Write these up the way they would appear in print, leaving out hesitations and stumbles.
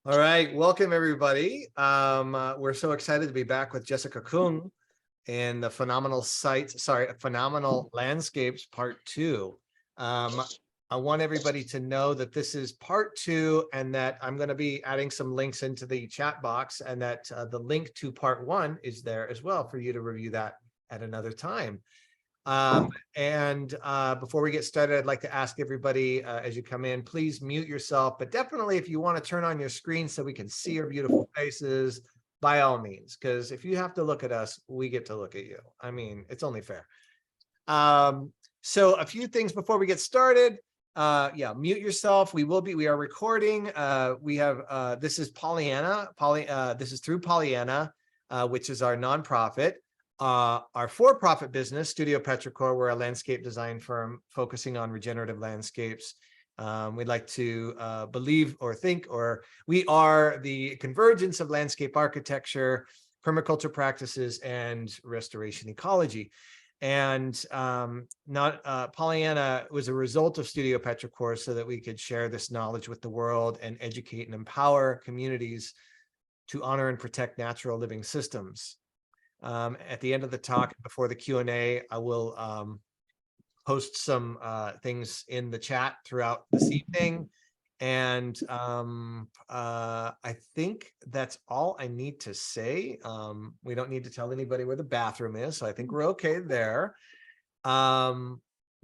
All right, welcome everybody. We're so excited to be back with Jessica Kung in the Phenomenal Landscapes Part 2. I want everybody to know that this is Part 2 and that I'm going to be adding some links into the chat box, and that the link to Part 1 is there as well for you to review that at another time. Before we get started, I'd like to ask everybody as you come in, please mute yourself, but definitely if you want to turn on your screen so we can see your beautiful faces, by all means, because if you have to look at us, we get to look at you. I mean, it's only fair. So a few things before we get started. Yeah, mute yourself. We are recording. We have this is Pollyanna. This is through Pollyanna, which is our nonprofit. Our for-profit business, Studio Petrichor, we're a landscape design firm focusing on regenerative landscapes. We'd like to believe or think, or we are the convergence of landscape architecture, permaculture practices, and restoration ecology. And Pollyanna was a result of Studio Petrichor so that we could share this knowledge with the world and educate and empower communities to honor and protect natural living systems. At the end of the talk, before the Q&A, I will post some things in the chat throughout this evening. And I think that's all I need to say. We don't need to tell anybody where the bathroom is, so I think we're okay there.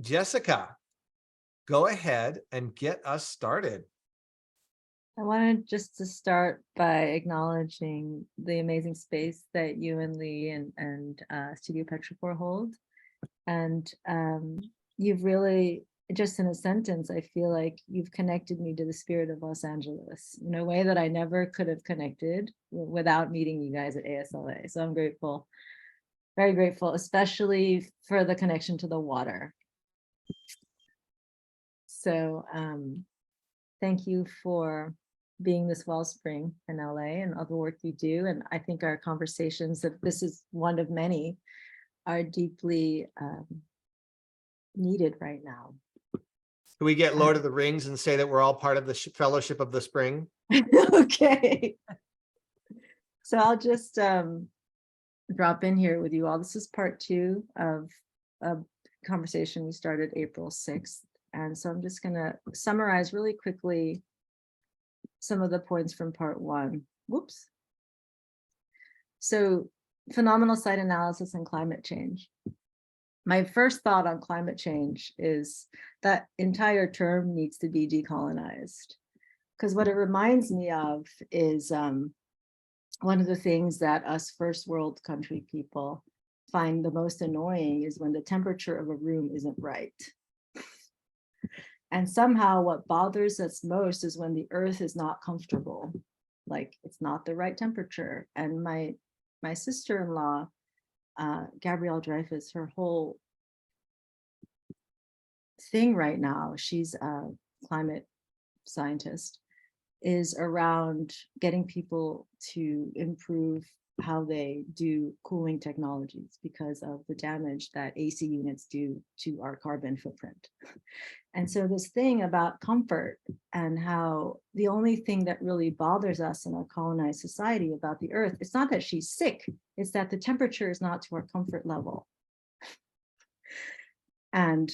Jessica, go ahead and get us started. I wanted just to start by acknowledging the amazing space that you and Lee and Studio Petrichor hold. And you've really, just in a sentence, I feel like you've connected me to the spirit of Los Angeles in a way that I never could have connected without meeting you guys at ASLA. So I'm grateful, very grateful, especially for the connection to the water. So thank you for being this wellspring in LA and all the work you do. And I think our conversations, that this is one of many, are deeply needed right now. Can we get Lord of the Rings and say that we're all part of the Fellowship of the Spring? Okay. So I'll just drop in here with you all. This is part 2 of a conversation we started April 6th. And so I'm just going to summarize really quickly some of the points from part 1. Whoops. So phenomenal site analysis and climate change. My first thought on climate change is that entire term needs to be decolonized, because what it reminds me of is one of the things that us first world country people find the most annoying is when the temperature of a room isn't right. And somehow what bothers us most is when the earth is not comfortable, like it's not the right temperature. And my sister-in-law, Gabrielle Dreyfus, her whole thing right now, she's a climate scientist, is around getting people to improve how they do cooling technologies because of the damage that AC units do to our carbon footprint. And so this thing about comfort and how the only thing that really bothers us in a colonized society about the earth, it's not that she's sick, it's that the temperature is not to our comfort level. And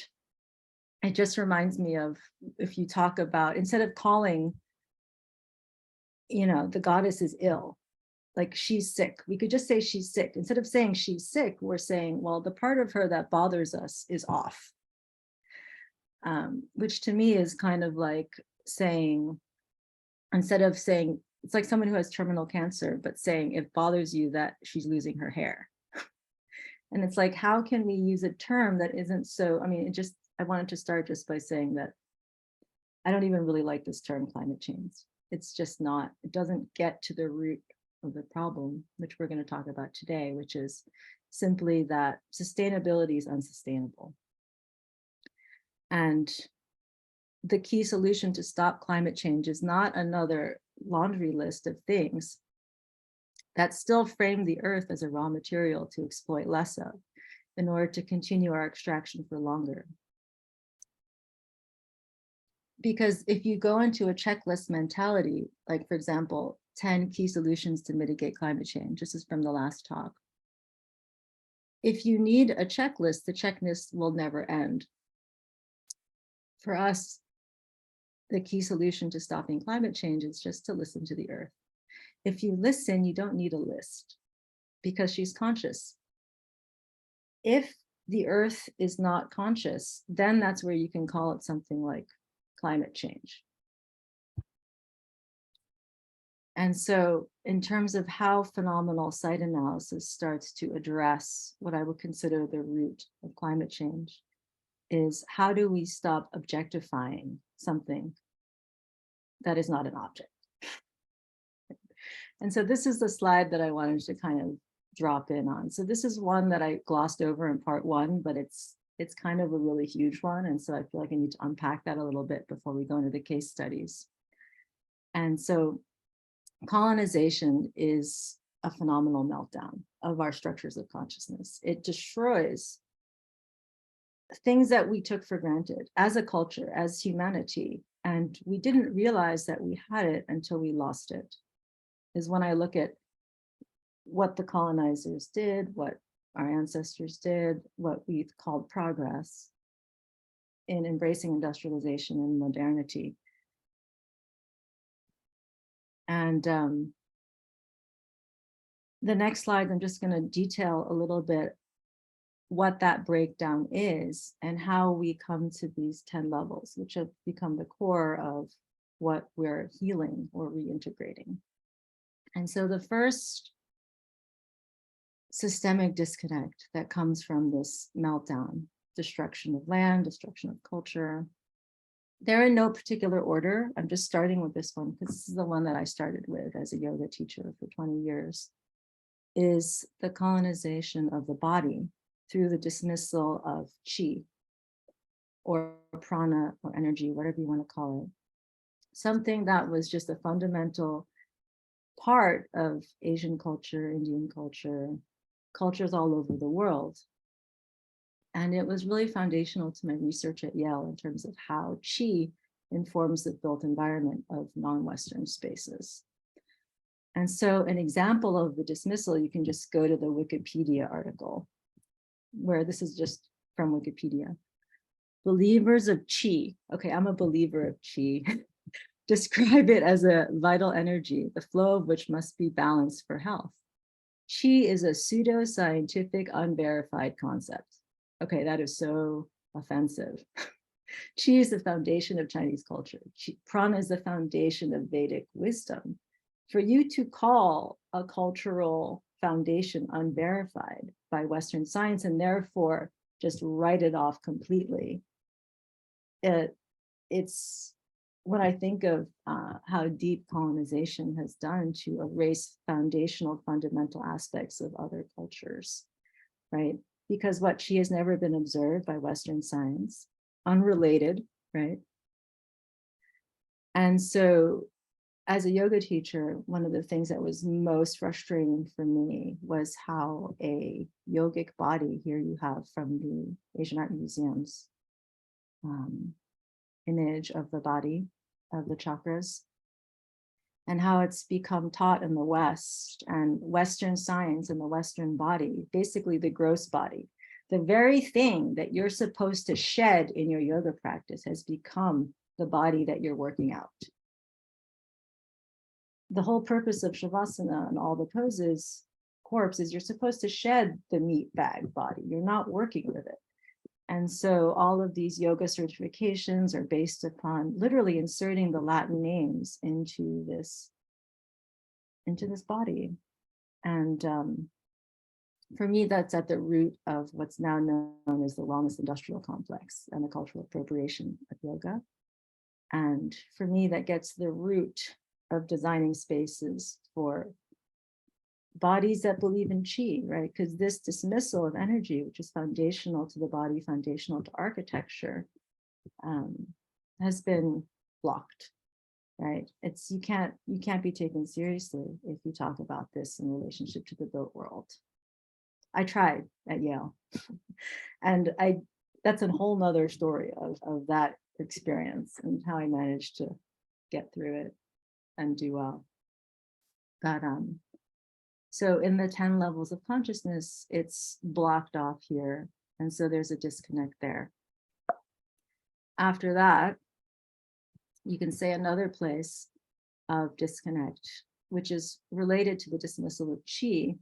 it just reminds me of, if you talk about, instead of calling, the goddess is ill, like she's sick, we could just say she's sick. Instead of saying she's sick, we're saying, well, the part of her that bothers us is off. Which to me is kind of like saying, instead of saying, it's like someone who has terminal cancer, but saying it bothers you that she's losing her hair. And it's like, how can we use a term that isn't so, I wanted to start just by saying that I don't even really like this term climate change. It's just not, it doesn't get to the root of the problem, which we're going to talk about today, which is simply that sustainability is unsustainable. And the key solution to stop climate change is not another laundry list of things that still frame the earth as a raw material to exploit less of in order to continue our extraction for longer. Because if you go into a checklist mentality, like for example, 10 key solutions to mitigate climate change, this is from the last talk. If you need a checklist, the checklist will never end. For us, the key solution to stopping climate change is just to listen to the earth. If you listen, you don't need a list because she's conscious. If the earth is not conscious, then that's where you can call it something like climate change. And so in terms of how phenomenal site analysis starts to address what I would consider the root of climate change is how do we stop objectifying something that is not an object? And so this is the slide that I wanted to kind of drop in on. So this is one that I glossed over in part one, but it's kind of a really huge one. And so I feel like I need to unpack that a little bit before we go into the case studies. And so colonization is a phenomenal meltdown of our structures of consciousness. It destroys things that we took for granted as a culture, as humanity, and we didn't realize that we had it until we lost it. Is when I look at what the colonizers did, what our ancestors did, what we've called progress in embracing industrialization and modernity. And the next slide, I'm just going to detail a little bit what that breakdown is and how we come to these 10 levels, which have become the core of what we're healing or reintegrating. And so the first systemic disconnect that comes from this meltdown, destruction of land, destruction of culture, they're in no particular order. I'm just starting with this one because this is the one that I started with as a yoga teacher for 20 years, is the colonization of the body through the dismissal of chi or prana or energy, whatever you want to call it. Something that was just a fundamental part of Asian culture, Indian culture, cultures all over the world. And it was really foundational to my research at Yale in terms of how chi informs the built environment of non-Western spaces. And so an example of the dismissal, you can just go to the Wikipedia article, where this is just from Wikipedia. Believers of chi, okay, I'm a believer of chi, describe it as a vital energy, the flow of which must be balanced for health. Chi is a pseudo-scientific, unverified concept. Okay, that is so offensive. Chi is the foundation of Chinese culture. Prana is the foundation of Vedic wisdom. For you to call a cultural foundation unverified by Western science and therefore just write it off completely, it's when I think of how deep colonization has done to erase foundational, fundamental aspects of other cultures, right? Because what chi has never been observed by Western science, unrelated, right? And so as a yoga teacher, one of the things that was most frustrating for me was how a yogic body, here you have from the Asian Art Museum's image of the body, of the chakras, and how it's become taught in the West and Western science and the Western body, basically the gross body. The very thing that you're supposed to shed in your yoga practice has become the body that you're working out. The whole purpose of Shavasana and all the poses, corpse, is you're supposed to shed the meat bag body. You're not working with it. And so all of these yoga certifications are based upon literally inserting the Latin names into this body. And for me, that's at the root of what's now known as the wellness industrial complex and the cultural appropriation of yoga. And for me, that gets the root of designing spaces for bodies that believe in chi, right? Because this dismissal of energy, which is foundational to the body, foundational to architecture, has been blocked, right? It's you can't be taken seriously if you talk about this in relationship to the built world. I tried at Yale, and that's a whole nother story of that experience and how I managed to get through it and do well. But so in the 10 levels of consciousness, it's blocked off here. And so there's a disconnect there. After that, you can say another place of disconnect, which is related to the dismissal of chi,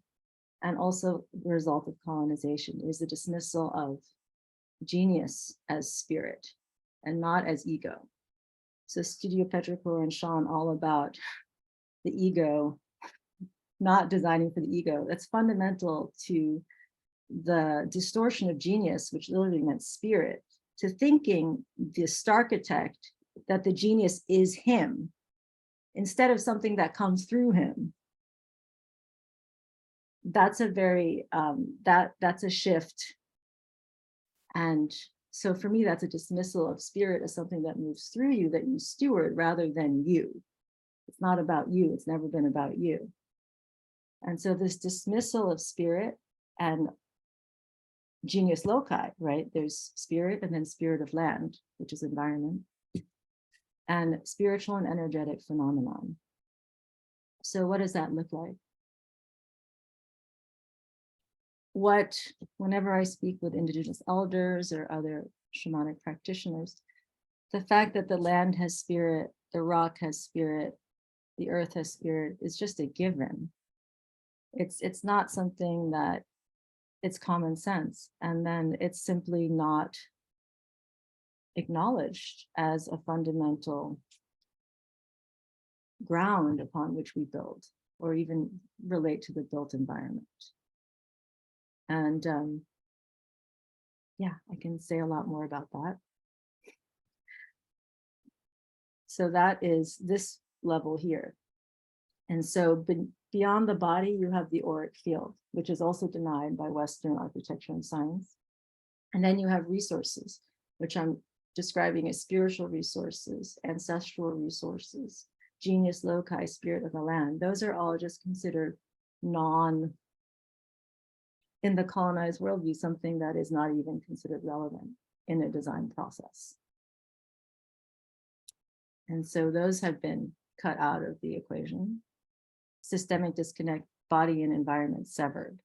and also the result of colonization, is the dismissal of genius as spirit and not as ego. So Studio Petrichor and Sean all about the ego, not designing for the ego. That's fundamental to the distortion of genius, which literally meant spirit, to thinking the Starchitect that the genius is him instead of something that comes through him. That's a very, that's a shift. And so for me, that's a dismissal of spirit as something that moves through you, that you steward rather than you. It's not about you. It's never been about you. And so this dismissal of spirit and genius loci, right? There's spirit and then spirit of land, which is environment, and spiritual and energetic phenomenon. So what does that look like? Whenever I speak with indigenous elders or other shamanic practitioners, the fact that the land has spirit, the rock has spirit, the earth has spirit is just a given. It's not something that it's common sense. And then it's simply not acknowledged as a fundamental ground upon which we build or even relate to the built environment. And yeah, I can say a lot more about that. So that is this level here. And so beyond the body, you have the auric field, which is also denied by Western architecture and science. And then you have resources, which I'm describing as spiritual resources, ancestral resources, genius loci, spirit of the land. Those are all just considered in the colonized worldview, something that is not even considered relevant in a design process. And so those have been cut out of the equation. Systemic disconnect, body and environment severed.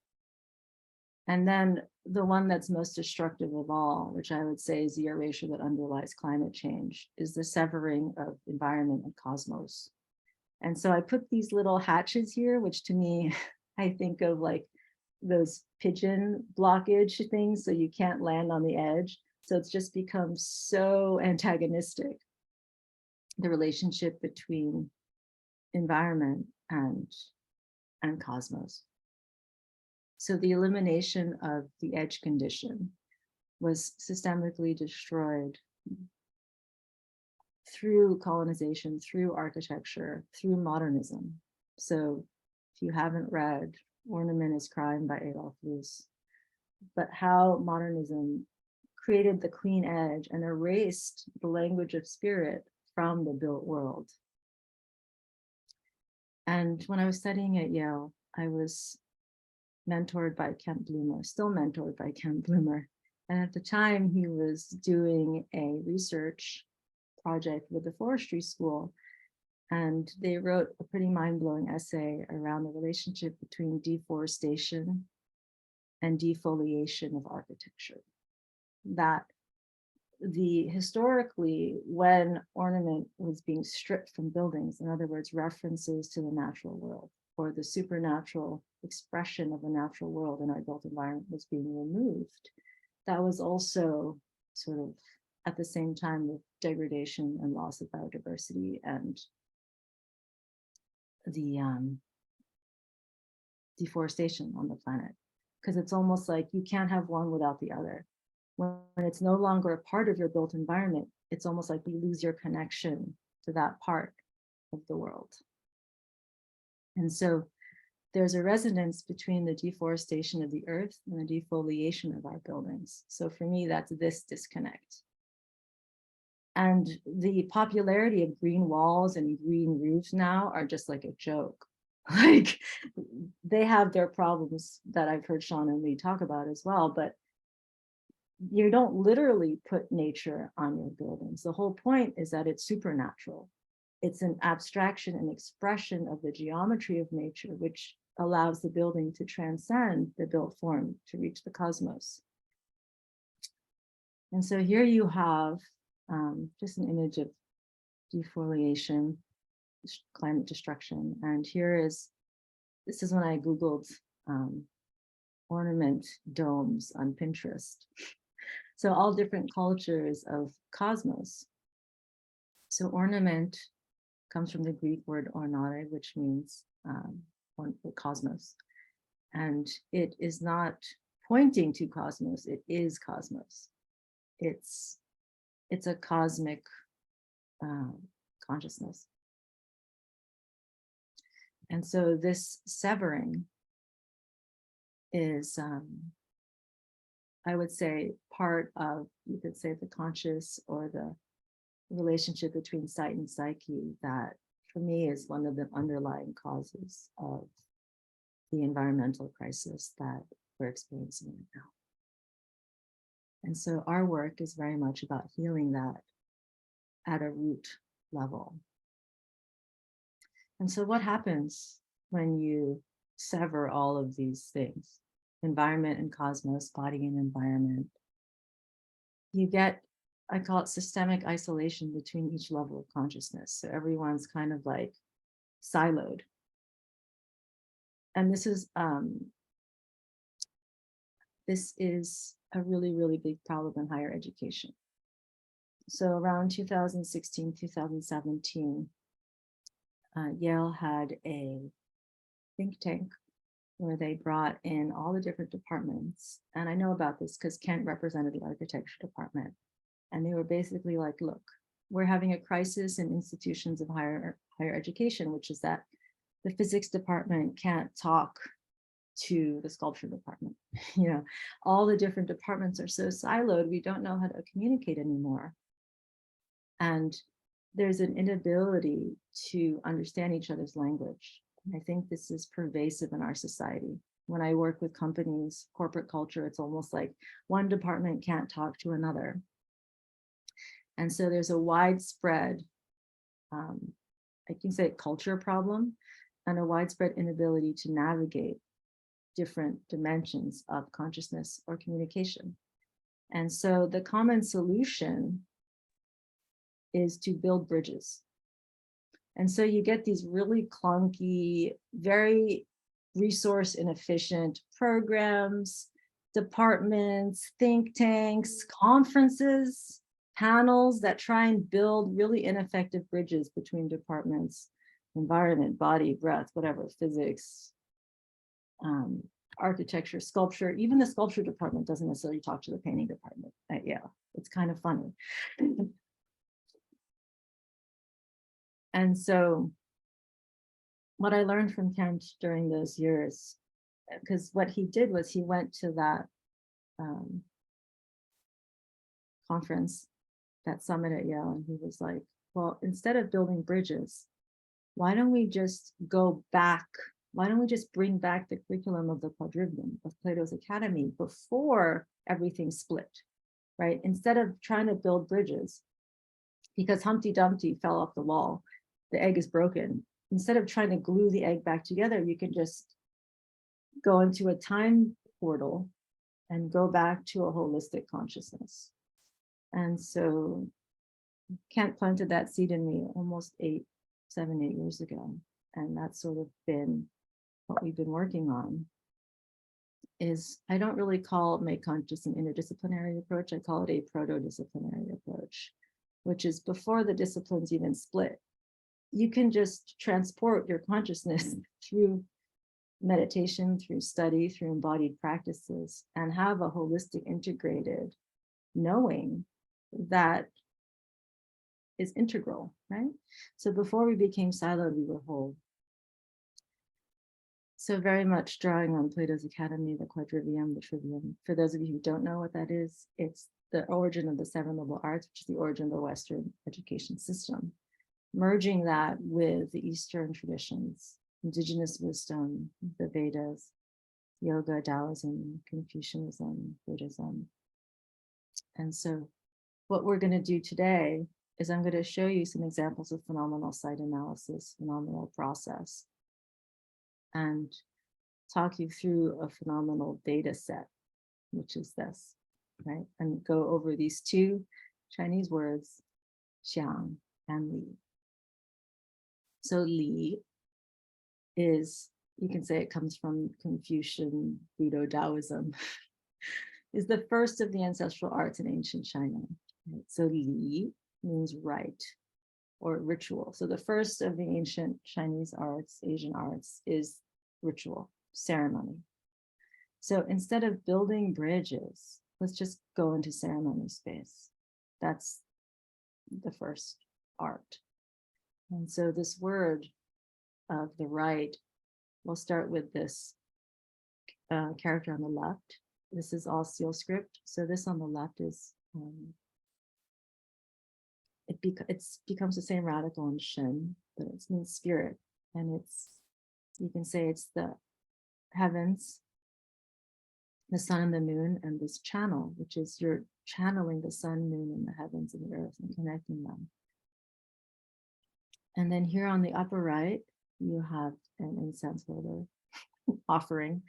And then the one that's most destructive of all, which I would say is the erasure that underlies climate change, is the severing of environment and cosmos. And so I put these little hatches here, which to me, I think of like those pigeon blockage things, so you can't land on the edge. So it's just become so antagonistic, the relationship between environment and cosmos. So the elimination of the edge condition was systemically destroyed through colonization, through architecture, through modernism. So if you haven't read Ornament is Crime by Adolf Loos, but how modernism created the clean edge and erased the language of spirit from the built world. And when I was studying at Yale, I was mentored by Kent Bloomer, still mentored by Kent Bloomer. And at the time, he was doing a research project with the forestry school. And they wrote a pretty mind-blowing essay around the relationship between deforestation and defoliation of architecture. That historically, when ornament was being stripped from buildings, in other words, references to the natural world or the supernatural expression of the natural world in our built environment was being removed, that was also sort of at the same time with degradation and loss of biodiversity and the deforestation on the planet. Because it's almost like you can't have one without the other. When it's no longer a part of your built environment, it's almost like you lose your connection to that part of the world. And so there's a resonance between the deforestation of the earth and the defoliation of our buildings. So for me, that's this disconnect. And the popularity of green walls and green roofs now are just like a joke. Like they have their problems that I've heard Sean and Lee talk about as well, but you don't literally put nature on your buildings. The whole point is that it's supernatural. It's an abstraction and expression of the geometry of nature, which allows the building to transcend the built form to reach the cosmos. And so here you have just an image of defoliation, climate destruction. And this is when I Googled ornament domes on Pinterest. So all different cultures of cosmos. So ornament comes from the Greek word ornare, which means cosmos. And it is not pointing to cosmos, it is cosmos. It's a cosmic consciousness. And so this severing is, I would say, part of, you could say, the conscious or the relationship between sight and psyche that, for me, is one of the underlying causes of the environmental crisis that we're experiencing right now. And so our work is very much about healing that at a root level. And so what happens when you sever all of these things, environment and cosmos, body and environment? You get, I call it systemic isolation between each level of consciousness. So everyone's kind of like siloed. And this is a really, really big problem in higher education. So around 2016, 2017, Yale had a think tank where they brought in all the different departments. And I know about this because Kent represented the architecture department. And they were basically like, look, we're having a crisis in institutions of higher education, which is that the physics department can't talk to the sculpture department. You know, all the different departments are so siloed, we don't know how to communicate anymore. And there's an inability to understand each other's language. And I think this is pervasive in our society. When I work with companies, corporate culture, it's almost like one department can't talk to another. And so there's a widespread, I can say, culture problem and a widespread inability to navigate different dimensions of consciousness or communication. And so the common solution is to build bridges. And so you get these really clunky, very resource inefficient programs, departments, think tanks, conferences, panels that try and build really ineffective bridges between departments, environment, body, breath, whatever, physics, architecture, sculpture. Even the sculpture department doesn't necessarily talk to the painting department at Yale. It's kind of funny. And so what I learned from Kent during those years, because what he did was he went to that conference, that summit at Yale, and he was like, well, instead of building bridges, why don't we just go back? Why don't we just bring back the curriculum of the quadrivium of Plato's Academy before everything split, right? Instead of trying to build bridges, because Humpty Dumpty fell off the wall, the egg is broken. Instead of trying to glue the egg back together, you can just go into a time portal and go back to a holistic consciousness. And so Kent planted that seed in me almost 7, 8 years ago. And that's sort of been what we've been working on. Is I don't really call Make Conscious an interdisciplinary approach. I call it a proto-disciplinary approach, which is before the disciplines even split. You can just transport your consciousness through meditation, through study, through embodied practices, and have a holistic, integrated knowing that is integral, right? So before we became siloed, we were whole. So very much drawing on Plato's Academy, the quadrivium, the trivium. For those of you who don't know what that is, it's the origin of the 7 liberal arts, which is the origin of the Western education system. Merging that with the Eastern traditions, indigenous wisdom, the Vedas, yoga, Taoism, Confucianism, Buddhism, And so what we're going to do today is I'm going to show you some examples of phenomenal site analysis, phenomenal process, and talk you through a phenomenal data set, which is this, right? And go over these two Chinese words, xiang and li. So li is, you can say it comes from Confucian, Buddha, Taoism, is the first of the ancestral arts in ancient China. Right? So li means rite or ritual. So the first of the ancient Chinese arts, Asian arts, is ritual, ceremony. So instead of building bridges, let's just go into ceremony space. That's the first art. And so this word of the right, we'll start with this character on the left. This is all seal script. So this on the left is, it becomes the same radical in Shen, but it means spirit. And it's, you can say it's the heavens, the sun and the moon, and this channel, which is you're channeling the sun, moon, and the heavens and the earth and connecting them. And then here on the upper right, you have an incense holder offering.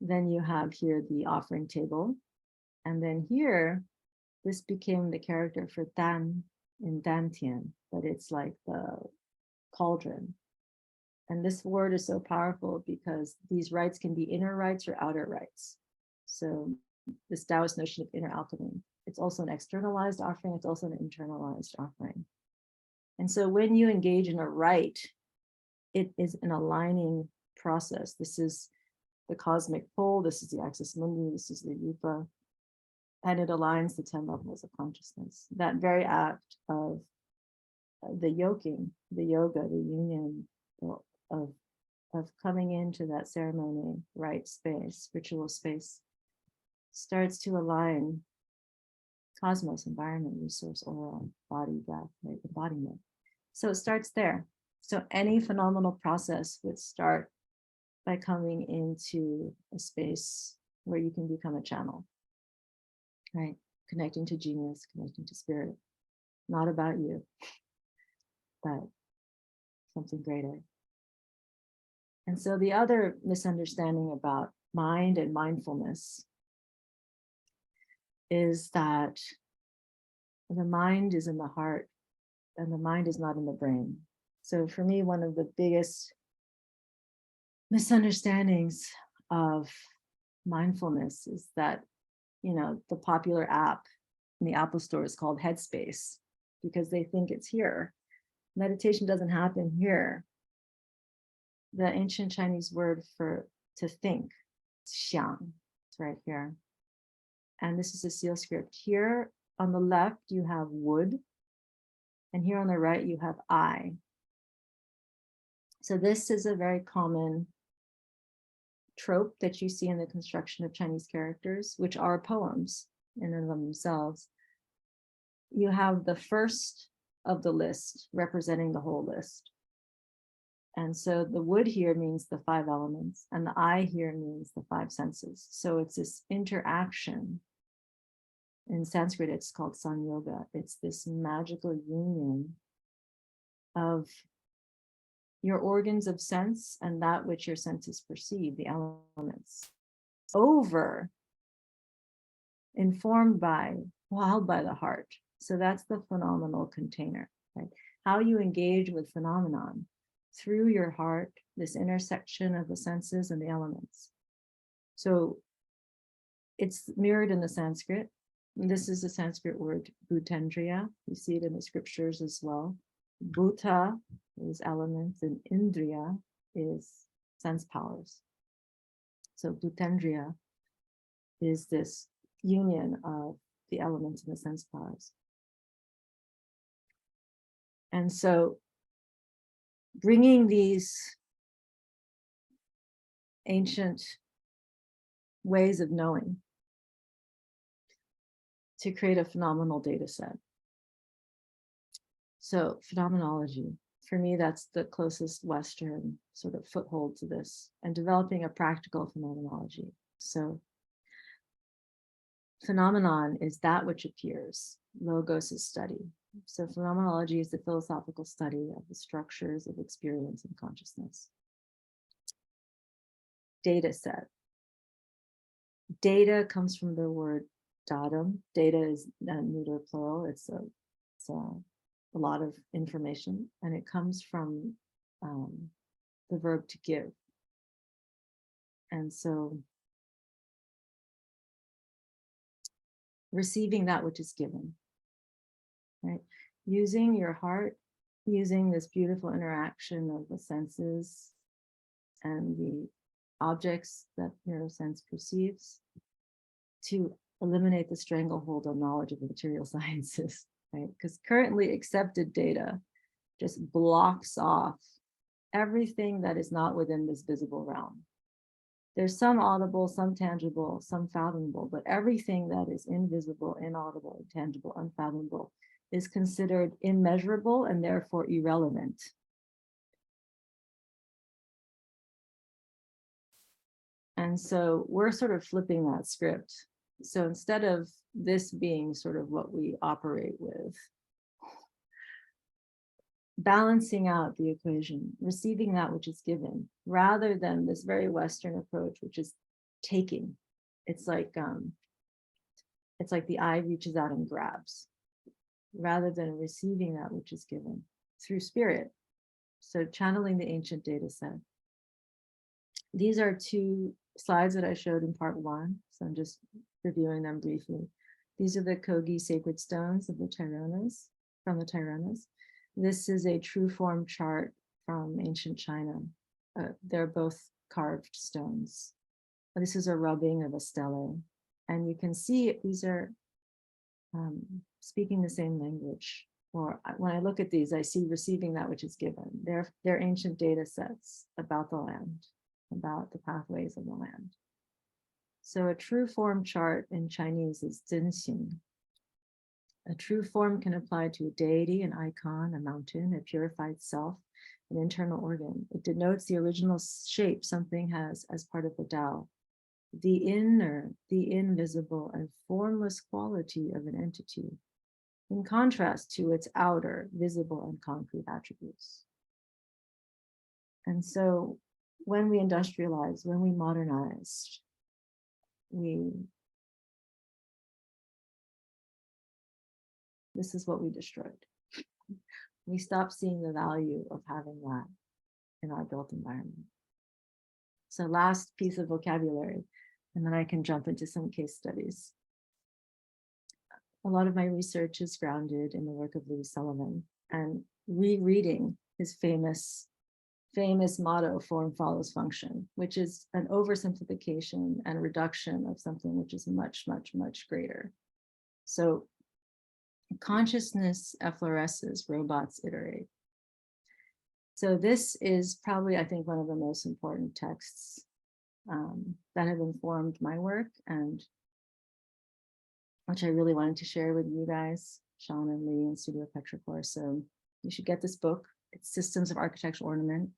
Then you have here the offering table. And then here, this became the character for Dan in Dantian, but it's like the cauldron. And this word is so powerful because these rites can be inner rites or outer rites. So this Taoist notion of inner alchemy, it's also an externalized offering, it's also an internalized offering. And so when you engage in a rite, it is an aligning process. This is the cosmic pole, this is the axis mundi, this is the yupa, and it aligns the 10 levels of consciousness. That very act of the yoking, the yoga, the union of coming into that ceremony, rite space, ritual space, starts to align cosmos, environment, resource, aura, body, breath, right, embodiment. So it starts there. So any phenomenal process would start by coming into a space where you can become a channel, right? Connecting to genius, connecting to spirit, not about you, but something greater. And so the other misunderstanding about mind and mindfulness is that the mind is in the heart and the mind is not in the brain. So for me, one of the biggest misunderstandings of mindfulness is that, you know, the popular app in the Apple Store is called Headspace because they think it's here. Meditation doesn't happen here. The ancient Chinese word for to think, xiang, it's right here. And this is a seal script. Here on the left, you have wood. And here on the right, you have I. So this is a very common trope that you see in the construction of Chinese characters, which are poems in and of themselves. You have the first of the list representing the whole list. And so the wood here means the 5 elements, and the I here means the 5 senses. So it's this interaction. In Sanskrit, it's called Sanyoga. It's this magical union of your organs of sense and that which your senses perceive, the elements, informed by, held by the heart. So that's the phenomenal container, right? How you engage with phenomenon through your heart, this intersection of the senses and the elements. So it's mirrored in the Sanskrit. This is a Sanskrit word, bhutendriya. You see it in the scriptures as well. Bhuta is elements and indriya is sense powers. So bhutendriya is this union of the elements and the sense powers. And so bringing these ancient ways of knowing to create a phenomenal data set. So phenomenology, for me, that's the closest Western sort of foothold to this, and developing a practical phenomenology. So phenomenon is that which appears. Logos is study. So phenomenology is the philosophical study of the structures of experience and consciousness. Data set. Data comes from the word datum. Data is neuter plural. It's a lot of information, and it comes from the verb to give. And so receiving that which is given, right? Using your heart, using this beautiful interaction of the senses and the objects that neurosense perceives to eliminate the stranglehold on knowledge of the material sciences, right? Because currently accepted data just blocks off everything that is not within this visible realm. There's some audible, some tangible, some fathomable, but everything that is invisible, inaudible, intangible, unfathomable is considered immeasurable and therefore irrelevant. And so we're sort of flipping that script. So instead of this being sort of what we operate with, balancing out the equation, receiving that which is given, rather than this very Western approach, which is taking. It's like the eye reaches out and grabs, rather than receiving that which is given through spirit. So channeling the ancient data set. These are two slides that I showed in part 1. So I'm just reviewing them briefly. These are the Kogi sacred stones of the Tyronas, from the Tyronas. This is a true form chart from ancient China. They're both carved stones. This is a rubbing of a stele. And you can see these are speaking the same language. Or when I look at these, I see receiving that which is given. They're ancient data sets about the land, about the pathways of the land. So a true form chart in Chinese is Zhenxing. A true form can apply to a deity, an icon, a mountain, a purified self, an internal organ. It denotes the original shape something has as part of the Tao, the inner, the invisible and formless quality of an entity, in contrast to its outer, visible and concrete attributes. And so when we industrialized, when we modernized, this is what we destroyed. We stopped seeing the value of having that in our built environment. So last piece of vocabulary, and then I can jump into some case studies. A lot of my research is grounded in the work of Louis Sullivan, and rereading his famous motto, form follows function, which is an oversimplification and reduction of something which is much, much, much greater. So consciousness effloresces, robots iterate. So this is probably, I think, one of the most important texts that have informed my work, and which I really wanted to share with you guys, Sean and Lee and Studio Petrichor. So you should get this book. It's Systems of Architectural Ornament.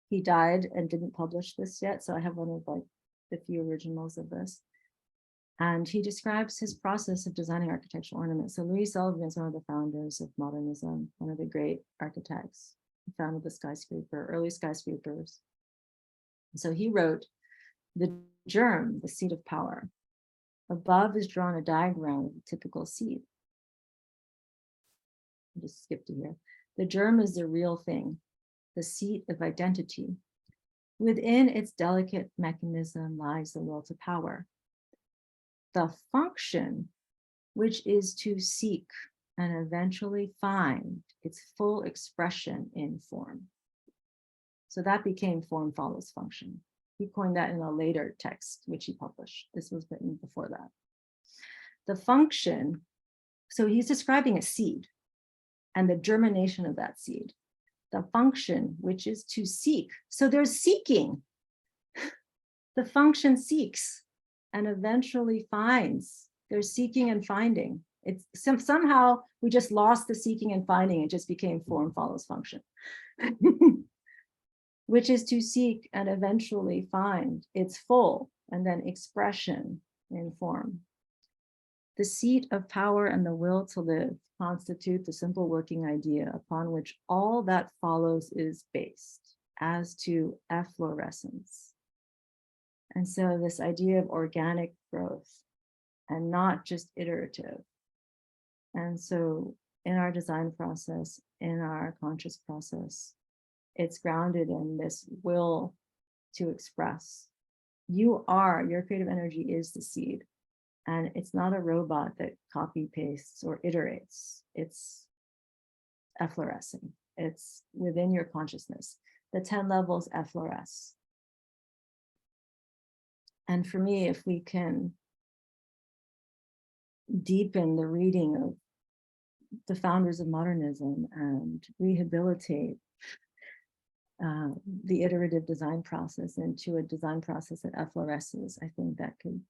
He died and didn't publish this yet, so I have one of like the few originals of this. And he describes his process of designing architectural ornaments. So Louis Sullivan is one of the founders of modernism, one of the great architects. He founded the skyscraper, early skyscrapers. So he wrote, the germ, the seat of power. Above is drawn a diagram of a typical seed. I'll just skip to here. The germ is the real thing, the seat of identity. Within its delicate mechanism lies the will to power. The function, which is to seek and eventually find its full expression in form. So that became form follows function. He coined that in a later text, which he published. This was written before that. The function, so he's describing a seed and the germination of that seed. The function, which is to seek. So there's seeking. The function seeks and eventually finds. There's seeking and finding. It's somehow we just lost the seeking and finding. It just became form follows function. Which is to seek and eventually find its full and then expression in form. The seat of power and the will to live constitute the simple working idea upon which all that follows is based, as to efflorescence. And so this idea of organic growth and not just iterative. And so in our design process, in our conscious process, it's grounded in this will to express. Your creative energy is the seed. And it's not a robot that copy pastes or iterates. It's efflorescing. It's within your consciousness. The 10 levels effloresce. And for me, if we can deepen the reading of the founders of modernism and rehabilitate the iterative design process into a design process that effloresces, I think that could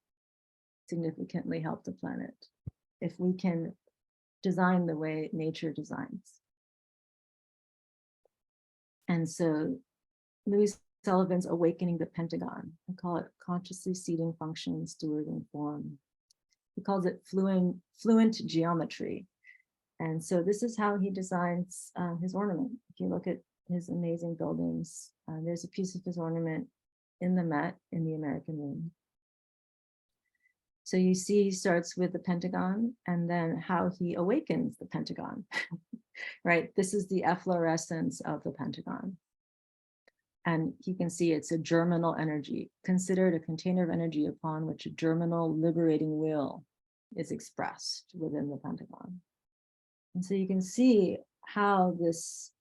significantly help the planet. If we can design the way nature designs. And so Louis Sullivan's Awakening the Pentagon, I call it consciously seeding function, stewarding form. He calls it fluent geometry. And so this is how he designs his ornament. If you look at his amazing buildings, there's a piece of his ornament in the Met in the American Room. So you see, he starts with the Pentagon and then how he awakens the Pentagon, right? This is the efflorescence of the Pentagon. And you can see it's a germinal energy, considered a container of energy upon which a germinal liberating will is expressed within the Pentagon. And so you can see how this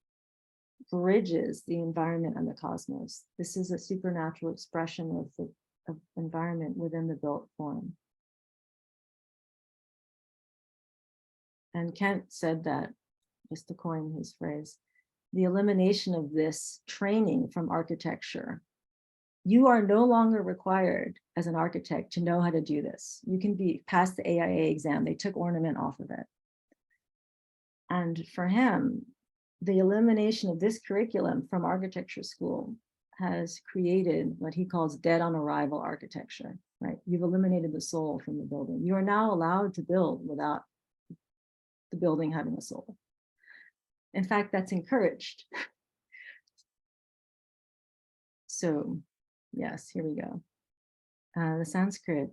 bridges the environment and the cosmos. This is a supernatural expression of the environment within the built form. And Kent said that, just to coin his phrase, the elimination of this training from architecture. You are no longer required as an architect to know how to do this. You can be past the AIA exam. They took ornament off of it. And for him, the elimination of this curriculum from architecture school has created what he calls dead on arrival architecture, right? You've eliminated the soul from the building. You are now allowed to build without the building having a soul. In fact, that's encouraged. So yes, here we go. The Sanskrit,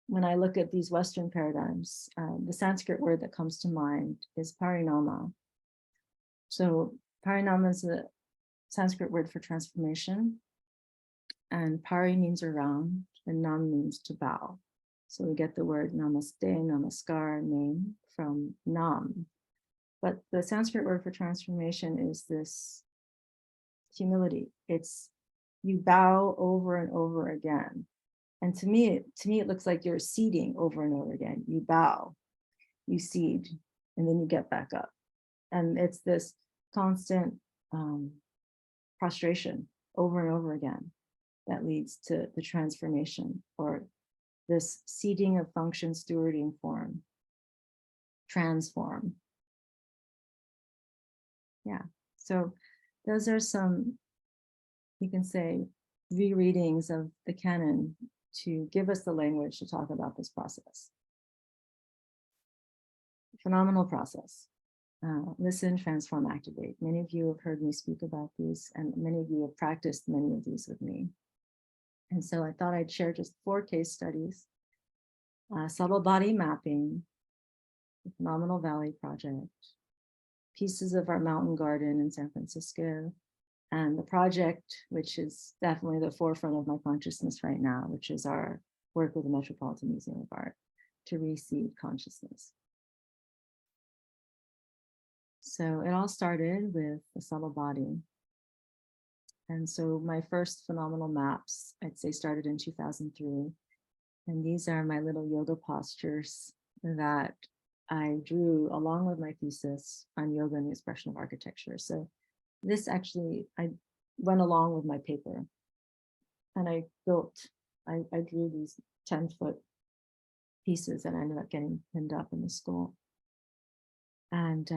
when I look at these Western paradigms, the Sanskrit word that comes to mind is parinama. So parinama is a Sanskrit word for transformation, and pari means around, and nam means to bow. So we get the word namaste, namaskar, name from nam. But the Sanskrit word for transformation is this humility. It's you bow over and over again. And to me, it looks like you're seeding over and over again. You bow, you seed, and then you get back up. And it's this constant prostration over and over again that leads to the transformation, or this seeding of function, stewarding form, transform. Yeah, so those are some, you can say, rereadings of the canon to give us the language to talk about this process. Phenomenal process. Listen, transform, activate. Many of you have heard me speak about these, and many of you have practiced many of these with me. And so I thought I'd share just 4 case studies. Subtle body mapping, the Phenomenal Valley Project, pieces of our mountain garden in San Francisco, and the project, which is definitely the forefront of my consciousness right now, which is our work with the Metropolitan Museum of Art to reseed consciousness. So it all started with the subtle body. And so my first phenomenal maps, I'd say, started in 2003. And these are my little yoga postures that I drew along with my thesis on yoga and the expression of architecture. So this actually, I went along with my paper, and I drew these 10-foot pieces that ended up getting pinned up in the school. And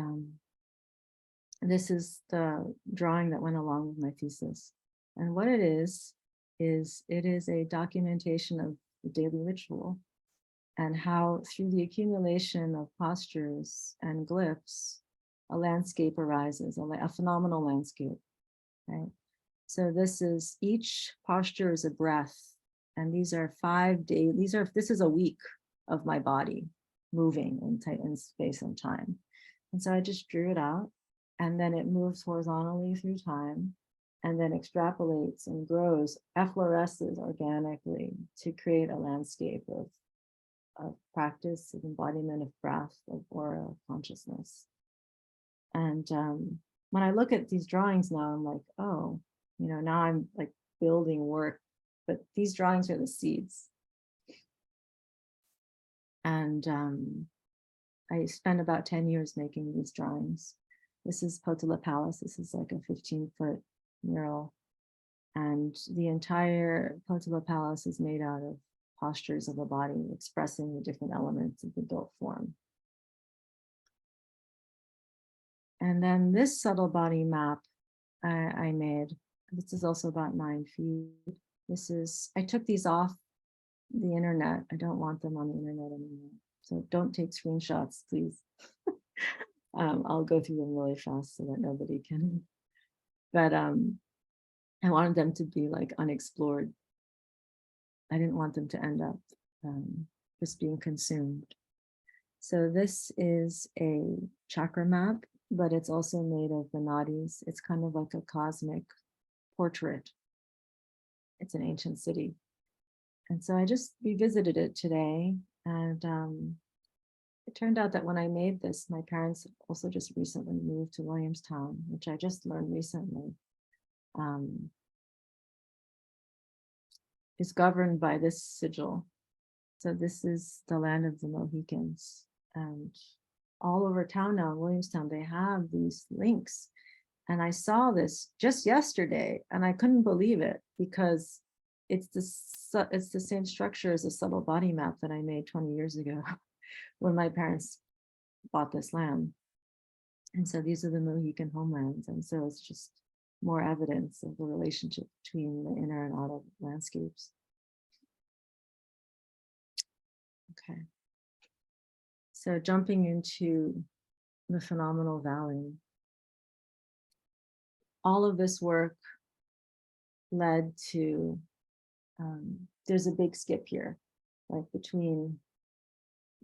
this is the drawing that went along with my thesis. And what it is it is a documentation of the daily ritual and how through the accumulation of postures and glyphs, a landscape arises, a phenomenal landscape, right? So this is, each posture is a breath, and these are 5 days, this is a week of my body moving in space and time. And so I just drew it out, and then it moves horizontally through time, and then extrapolates and grows, effloresces organically to create a landscape of practice, of embodiment, of breath, of aura, of consciousness. And when I look at these drawings now, I'm like, oh, now I'm like building work, but these drawings are the seeds. And I spent about 10 years making these drawings. This is Potala Palace. This is like a 15-foot mural. And the entire Potala Palace is made out of postures of the body, expressing the different elements of the built form. And then this subtle body map I made, this is also about 9 feet. I took these off the internet. I don't want them on the internet anymore. So don't take screenshots, please. I'll go through them really fast so that nobody can. But I wanted them to be like unexplored. I didn't want them to end up just being consumed. So this is a chakra map, but it's also made of the nadis. It's kind of like a cosmic portrait. It's an ancient city. And so I just revisited it today. And it turned out that when I made this, my parents also just recently moved to Williamstown, which I just learned recently, is governed by this sigil. So this is the land of the Mohicans. And all over town now in Williamstown, they have these links. And I saw this just yesterday and I couldn't believe it, because it's the same structure as a subtle body map that I made 20 years ago when my parents bought this land. And so these are the Mohican homelands. And so it's just more evidence of the relationship between the inner and outer landscapes. Okay. So jumping into the phenomenal valley. All of this work led to, there's a big skip here, like between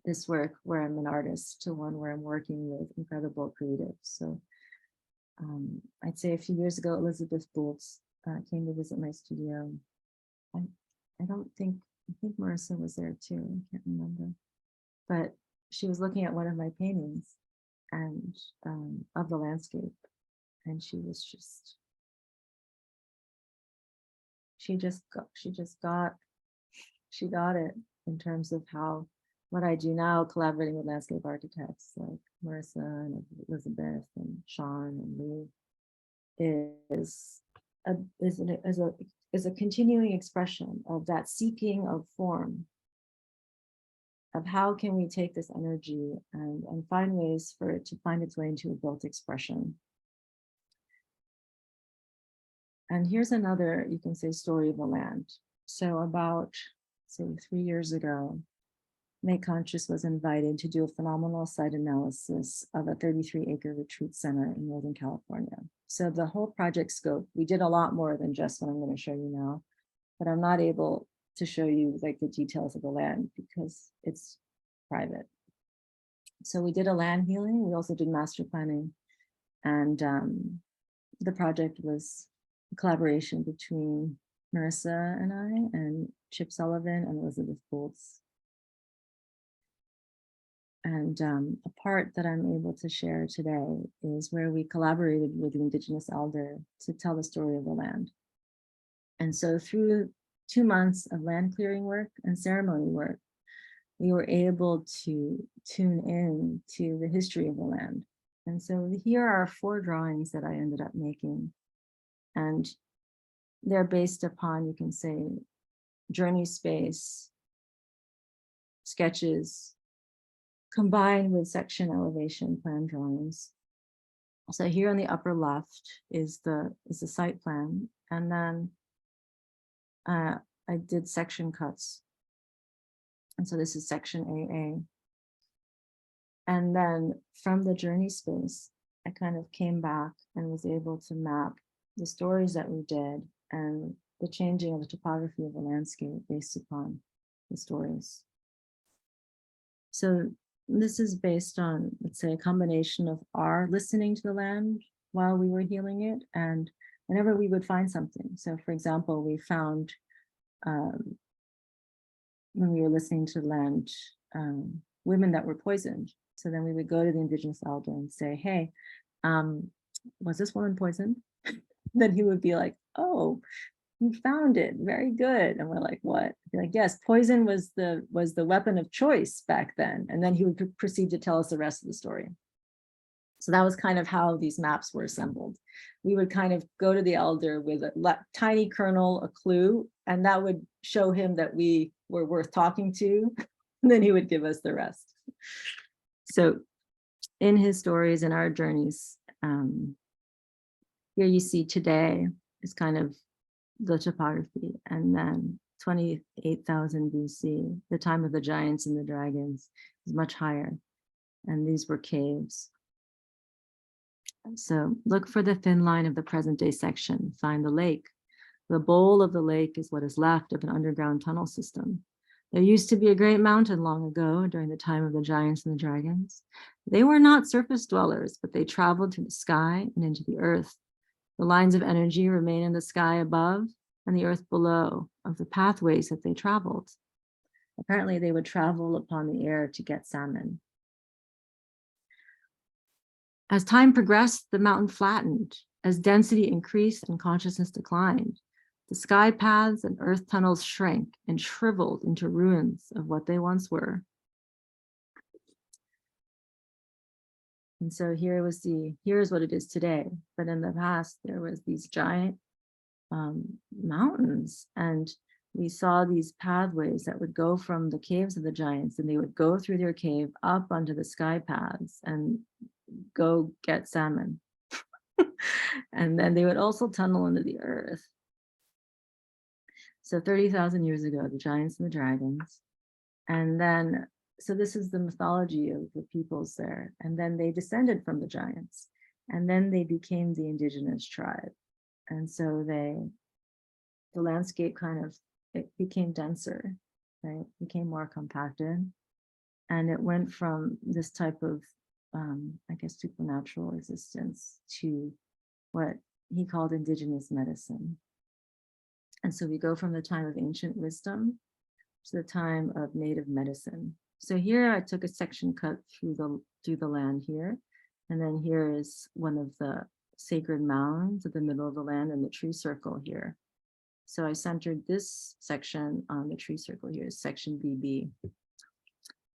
this work where I'm an artist to one where I'm working with incredible creatives. So I'd say a few years ago, Elizabeth Boltz came to visit my studio. I think Marissa was there too, I can't remember. But she was looking at one of my paintings and of the landscape. And she got it in terms of how what I do now, collaborating with landscape architects like Marissa and Elizabeth and Sean and Lou, is a continuing expression of that seeking of form, of how can we take this energy and find ways for it to find its way into a built expression. And here's another, you can say, story of the land. So about, say, 3 years ago, Make Conscious was invited to do a phenomenal site analysis of a 33-acre retreat center in Northern California. So the whole project scope, we did a lot more than just what I'm going to show you now, but I'm not able to show you like the details of the land because it's private. So we did a land healing. We also did master planning. And the project was a collaboration between Marissa and I and Chip Sullivan and Elizabeth Boltz. And a part that I'm able to share today is where we collaborated with the Indigenous elder to tell the story of the land. And so through 2 months of land clearing work and ceremony work, we were able to tune in to the history of the land. And so here are 4 drawings that I ended up making. And they're based upon, you can say, journey space, sketches, combined with section elevation plan drawings. So here on the upper left is the site plan. And then I did section cuts And so this is section AA. And then from the journey space, I kind of came back and was able to map the stories that we did and the changing of the topography of the landscape based upon the stories. So this is based on, let's say, a combination of our listening to the land while we were healing it, and whenever we would find something. So for example, we found, when we were listening to the land, women that were poisoned. So then we would go to the indigenous elder and say, hey, was this woman poisoned? Then he would be like, oh, you found it, very good. And we're like, what? Be like, yes, poison was the weapon of choice back then. And then he would proceed to tell us the rest of the story. So that was kind of how these maps were assembled. We would kind of go to the elder with a tiny kernel, a clue, and that would show him that we were worth talking to. And then he would give us the rest. So in his stories and our journeys, here you see today is kind of the topography, and then 28,000 BC, the time of the giants and the dragons, is much higher, and these were caves. So look for the thin line of the present day section, find the lake. The bowl of the lake is what is left of an underground tunnel system. There used to be a great mountain long ago during the time of the giants and the dragons. They were not surface dwellers, but they traveled through the sky and into the earth. The lines of energy remain in the sky above and the earth below of the pathways that they traveled. Apparently they would travel upon the air to get salmon. As time progressed, the mountain flattened. As density increased and consciousness declined, the sky paths and earth tunnels shrank and shriveled into ruins of what they once were. And so here's what it is today. But in the past, there was these giant mountains, and we saw these pathways that would go from the caves of the giants, and they would go through their cave up onto the sky paths and go get salmon. And then they would also tunnel into the earth. So 30,000 years ago, the giants and the dragons. And then, so this is the mythology of the peoples there. And then they descended from the giants. And then they became the indigenous tribe. And so the landscape it became denser, right? It became more compacted. And it went from this type of, I guess, supernatural existence to what he called indigenous medicine. And so we go from the time of ancient wisdom to the time of native medicine. So here I took a section cut through the land here. And then here is one of the sacred mounds at the middle of the land and the tree circle here. So I centered this section on the tree circle here, section BB,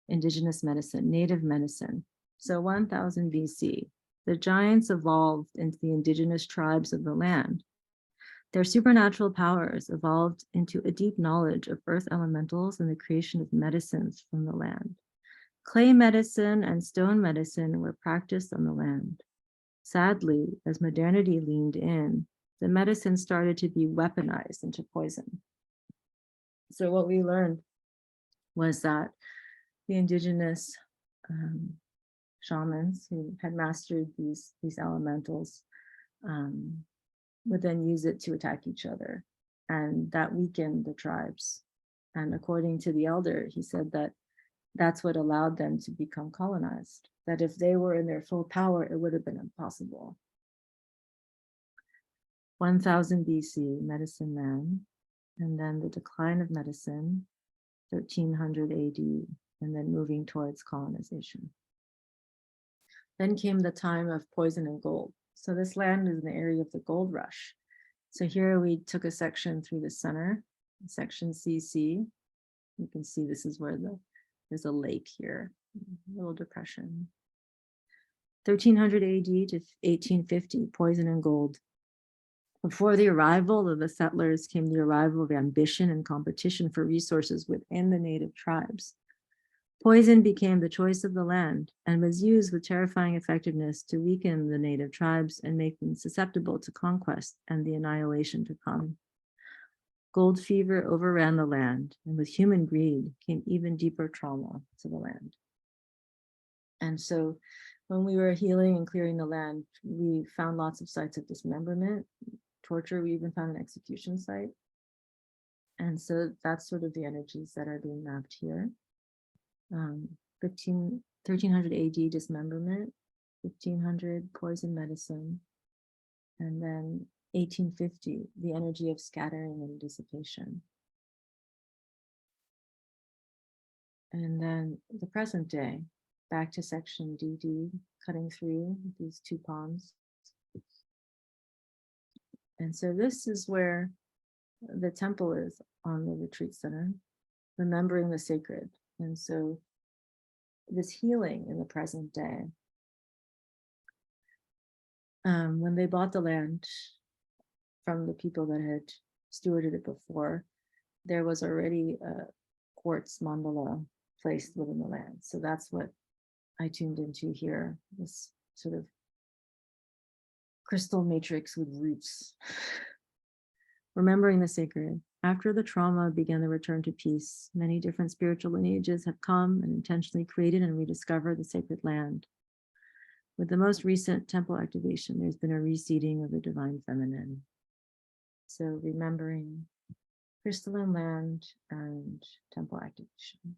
indigenous medicine, native medicine. So 1000 BC, the giants evolved into the indigenous tribes of the land. Their supernatural powers evolved into a deep knowledge of earth elementals and the creation of medicines from the land. Clay medicine and stone medicine were practiced on the land. Sadly, as modernity leaned in, the medicine started to be weaponized into poison. So what we learned was that the indigenous shamans who had mastered these elementals would then use it to attack each other, and that weakened the tribes. And according to the elder, he said that that's what allowed them to become colonized, that if they were in their full power, it would have been impossible. 1000 BC, medicine man, and then the decline of medicine, 1300 AD, and then moving towards colonization. Then came the time of poison and gold. So this land is in the area of the gold rush. So here we took a section through the center, section CC. You can see this is where there's a lake here, a little depression. 1300 AD to 1850, poison and gold. Before the arrival of the settlers came the arrival of ambition and competition for resources within the native tribes. Poison became the choice of the land and was used with terrifying effectiveness to weaken the native tribes and make them susceptible to conquest and the annihilation to come. Gold fever overran the land, and with human greed came even deeper trauma to the land. And so when we were healing and clearing the land, we found lots of sites of dismemberment, torture. We even found an execution site. And so that's sort of the energies that are being mapped here. 1300 AD dismemberment, 1500 poison medicine, and then 1850, the energy of scattering and dissipation. And then the present day, back to section DD, cutting through these two palms. And so this is where the temple is on the retreat center, remembering the sacred. And so this healing in the present day, when they bought the land from the people that had stewarded it before, there was already a quartz mandala placed within the land. So that's what I tuned into here, this sort of crystal matrix with roots. Remembering the sacred. After the trauma began the return to peace, many different spiritual lineages have come and intentionally created and rediscovered the sacred land. With the most recent temple activation, there's been a reseeding of the divine feminine. So remembering crystalline land and temple activation.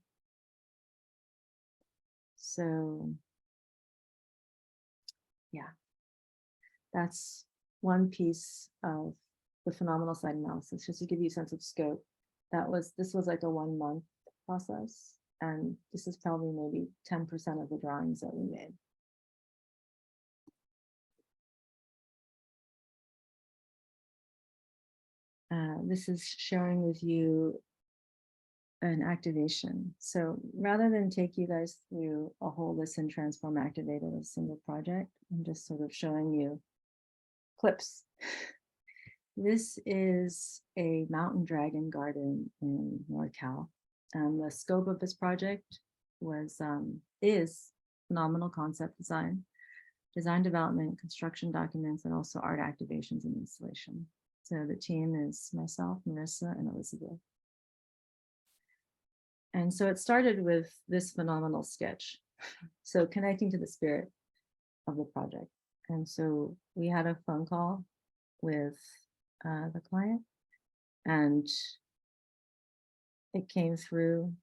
So yeah, that's one piece of the phenomenal side analysis, just to give you a sense of scope. This was like a 1 month process, and this is probably maybe 10% of the drawings that we made. This is sharing with you an activation. So rather than take you guys through a whole listen, transform, activate of a single project, I'm just sort of showing you clips. This is a mountain dragon garden in NorCal. The scope of this project is phenomenal concept design, design development, construction documents, and also art activations and installation. So the team is myself, Marissa, and Elizabeth. And so it started with this phenomenal sketch. So connecting to the spirit of the project. And so we had a phone call with the client, and it came through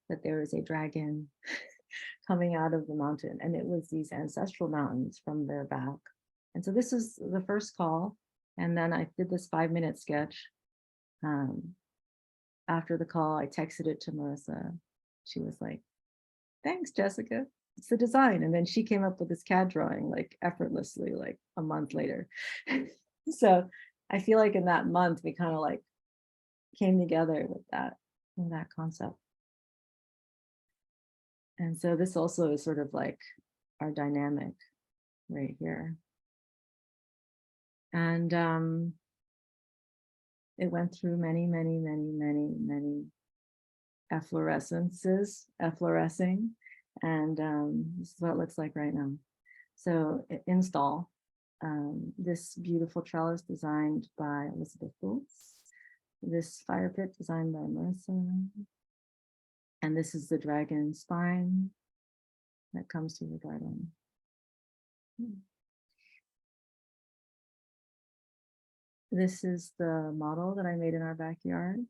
that there was a dragon coming out of the mountain, and it was these ancestral mountains from their back. And so this is the first call. And then I did this 5-minute sketch. After the call, I texted it to Marissa. She was like, thanks, Jessica. It's the design. And then she came up with this CAD drawing like effortlessly, like a month later. So I feel like in that month, we kind of like came together with that concept. And so this also is sort of like our dynamic right here. And it went through many efflorescing. And this is what it looks like right now. So install this beautiful trellis designed by Elizabeth Boots. This fire pit designed by Marissa. And this is the dragon spine that comes through the garden. This is the model that I made in our backyard.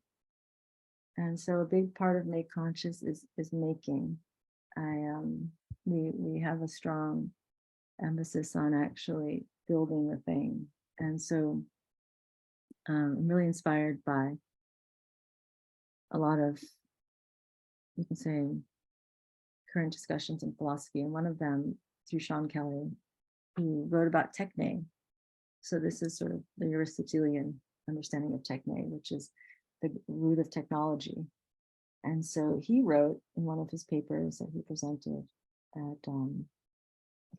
And so a big part of Make Conscious is making. We have a strong emphasis on actually building the thing. And so I'm really inspired by a lot of, you can say, current discussions in philosophy. And one of them, through Sean Kelly, who wrote about techne. So this is sort of the Aristotelian understanding of techne, which is the root of technology. And so he wrote in one of his papers that he presented at a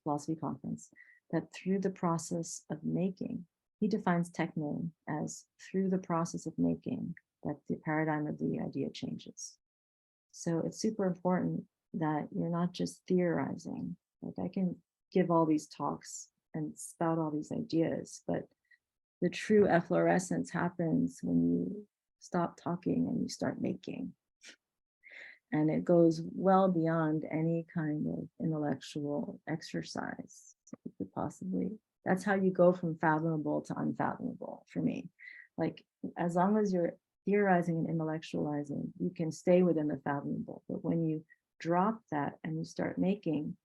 philosophy conference that through the process of making, he defines techne as through the process of making that the paradigm of the idea changes. So it's super important that you're not just theorizing. Like I can give all these talks and spout all these ideas, but the true efflorescence happens when you stop talking and you start making. And it goes well beyond any kind of intellectual exercise you could possibly. That's how you go from fathomable to unfathomable for me. Like, as long as you're theorizing and intellectualizing, you can stay within the fathomable. But when you drop that and you start making,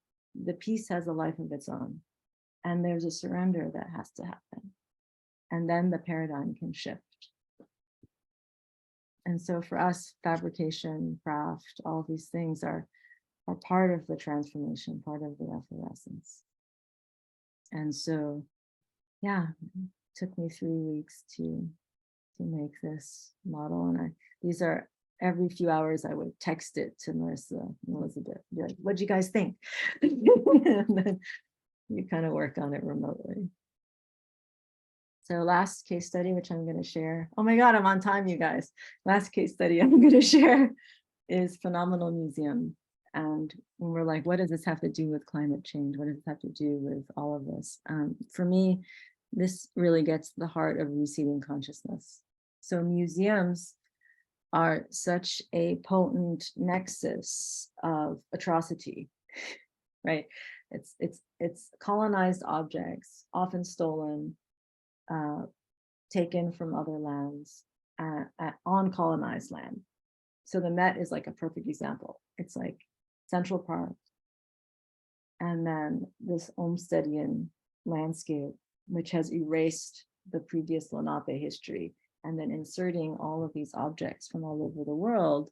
the piece has a life of its own. And there's a surrender that has to happen. And then the paradigm can shift. And so for us, fabrication, craft, all these things are part of the transformation, part of the efflorescence. And so, yeah, it took me 3 weeks to make this model. And these are every few hours I would text it to Marissa and Elizabeth, be like, what'd you guys think? And then you kind of work on it remotely. So last case study, which I'm going to share. Oh my God, I'm on time, you guys. Last case study I'm going to share is Phenomenal Museum. And when we're like, what does this have to do with climate change? What does this have to do with all of this? For me, this really gets to the heart of reseeding consciousness. So museums are such a potent nexus of atrocity, right? It's colonized objects, often stolen, taken from other lands on colonized land. So the Met is like a perfect example. It's like Central Park, and then this Olmstedian landscape, which has erased the previous Lenape history, and then inserting all of these objects from all over the world,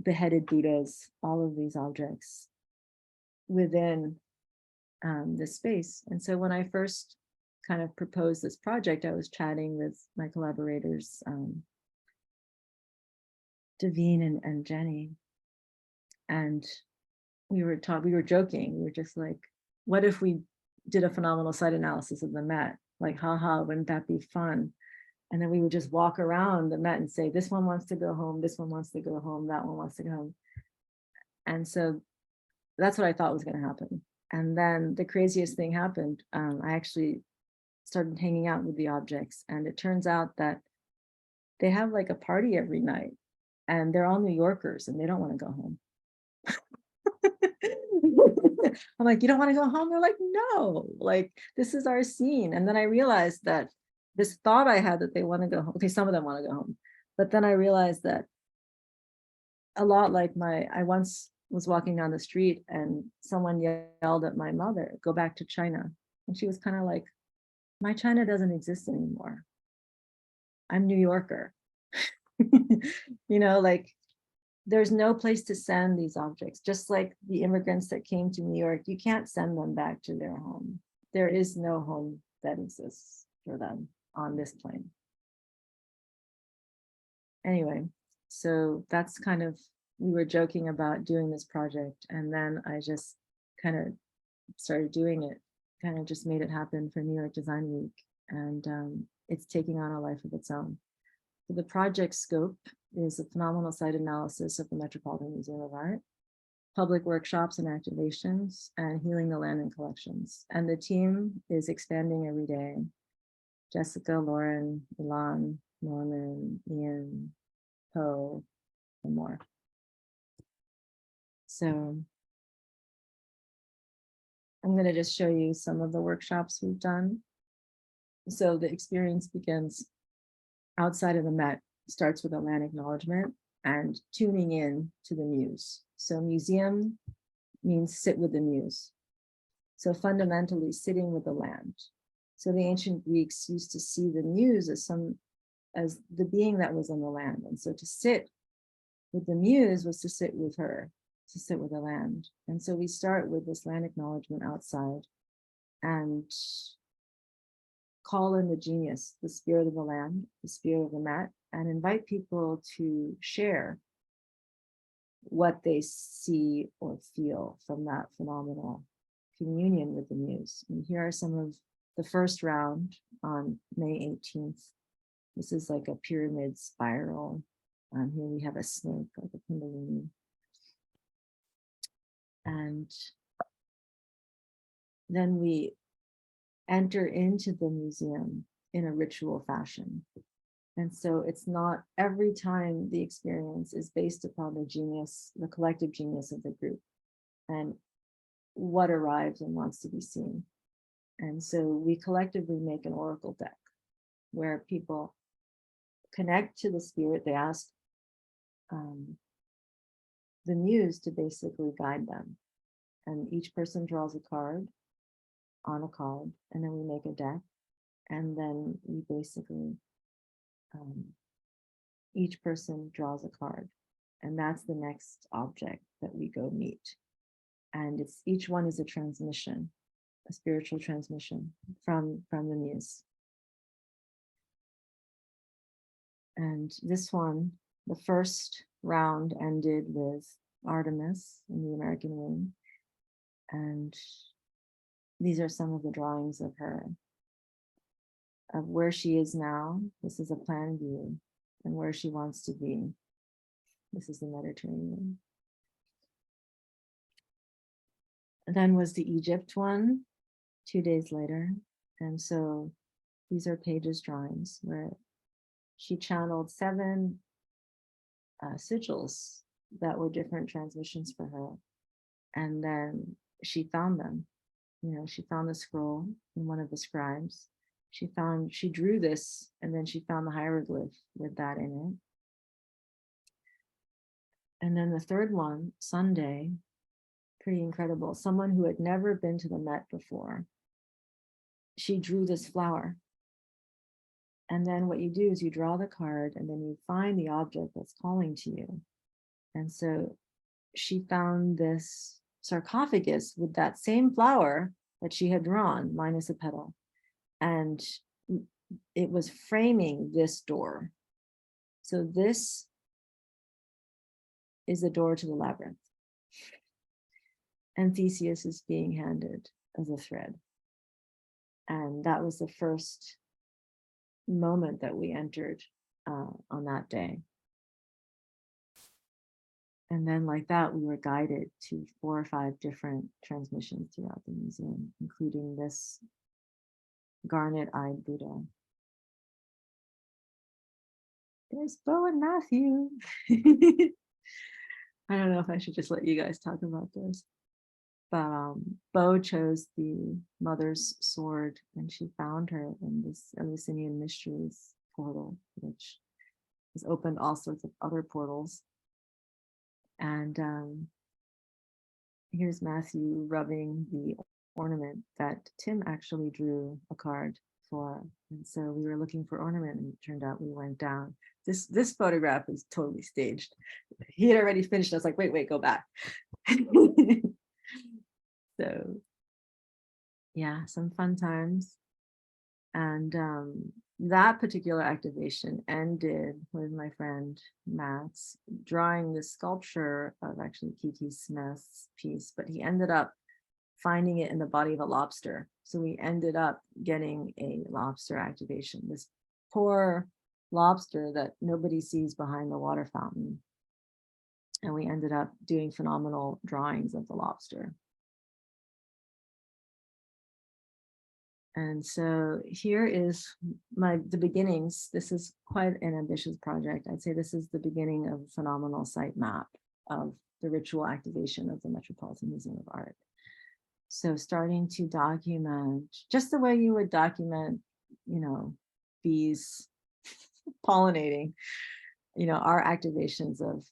beheaded Buddhas, all of these objects within this space. And so when I first kind of proposed this project, I was chatting with my collaborators, Davine and Jenny, and we were joking. We were just like, what if we did a phenomenal site analysis of the Met? Like, haha, wouldn't that be fun? And then we would just walk around the Met and say, this one wants to go home, this one wants to go home, that one wants to go home. And so that's what I thought was going to happen. And then the craziest thing happened. I actually started hanging out with the objects, and it turns out that they have like a party every night, and they're all New Yorkers and they don't want to go home. I'm like, you don't want to go home? They're like, no, like, this is our scene. And then I realized that this thought I had that they want to go home. Okay, some of them want to go home. But then I realized that a lot like I once was walking down the street and someone yelled at my mother, go back to China. And she was kind of like, my China doesn't exist anymore. I'm New Yorker. Like, there's no place to send these objects. Just like the immigrants that came to New York, you can't send them back to their home. There is no home that exists for them on this plane. Anyway, so that's kind of, we were joking about doing this project, and then I just kind of started doing it, kind of just made it happen for New York Design Week, and it's taking on a life of its own. So the project scope is a phenomenal site analysis of the Metropolitan Museum of Art, public workshops and activations, and healing the land and collections. And the team is expanding every day. Jessica, Lauren, Ilan, Norman, Ian, Poe, and more. So I'm going to just show you some of the workshops we've done. So the experience begins outside of the Met, starts with a land acknowledgement and tuning in to the muse. So museum means sit with the muse. So fundamentally sitting with the land. So the ancient Greeks used to see the muse as the being that was on the land. And so to sit with the muse was to sit with her, to sit with the land. And so we start with this land acknowledgement outside and call in the genius, the spirit of the land, the spirit of the Met, and invite people to share what they see or feel from that phenomenal communion with the muse. And here are some of the first round on May 18th. This is like a pyramid spiral. Here we have a snake, like a kundalini. And then we enter into the museum in a ritual fashion. And so it's not every time the experience is based upon the genius, the collective genius of the group and what arrives and wants to be seen. And so we collectively make an oracle deck where people connect to the spirit. They ask the muse to basically guide them. And each person draws a card on a card, and then we make a deck. And then we basically, each person draws a card. And that's the next object that we go meet. And it's each one is a transmission, a spiritual transmission from the muse. And this one, the first round ended with Artemis in the American womb. And these are some of the drawings of her, of where she is now. This is a plan view, and where she wants to be. This is the Mediterranean. And then was the Egypt one 2 days later. And so these are Paige's drawings where she channeled 7 sigils that were different transmissions for her. And then she found them. You know, she found the scroll in one of the scribes. She drew this, and then she found the hieroglyph with that in it. And then the third one, Sunday, pretty incredible. Someone who had never been to the Met before. She drew this flower. And then what you do is you draw the card, and then you find the object that's calling to you. And so she found this sarcophagus with that same flower that she had drawn, minus a petal. And it was framing this door. So this is the door to the labyrinth. And Theseus is being handed as a thread. And that was the first moment that we entered on that day. And then like that, we were guided to 4 or 5 different transmissions throughout the museum, including this garnet-eyed Buddha. There's Bo and Matthew. I don't know if I should just let you guys talk about this. But Bo chose the mother's sword, and she found her in this Eleusinian Mysteries portal, which has opened all sorts of other portals. And here's Matthew rubbing the ornament that Tim actually drew a card for. And so we were looking for ornament, and it turned out we went down. This photograph is totally staged. He had already finished. I was like, wait, go back. So yeah, some fun times. And that particular activation ended with my friend Matt's drawing this sculpture of actually Kiki Smith's piece, but he ended up finding it in the body of a lobster. So we ended up getting a lobster activation, this poor lobster that nobody sees behind the water fountain. And we ended up doing phenomenal drawings of the lobster. And so here is the beginnings. This is quite an ambitious project. I'd say this is the beginning of a phenomenal site map of the ritual activation of the Metropolitan Museum of Art. So starting to document just the way you would document, bees pollinating, our activations of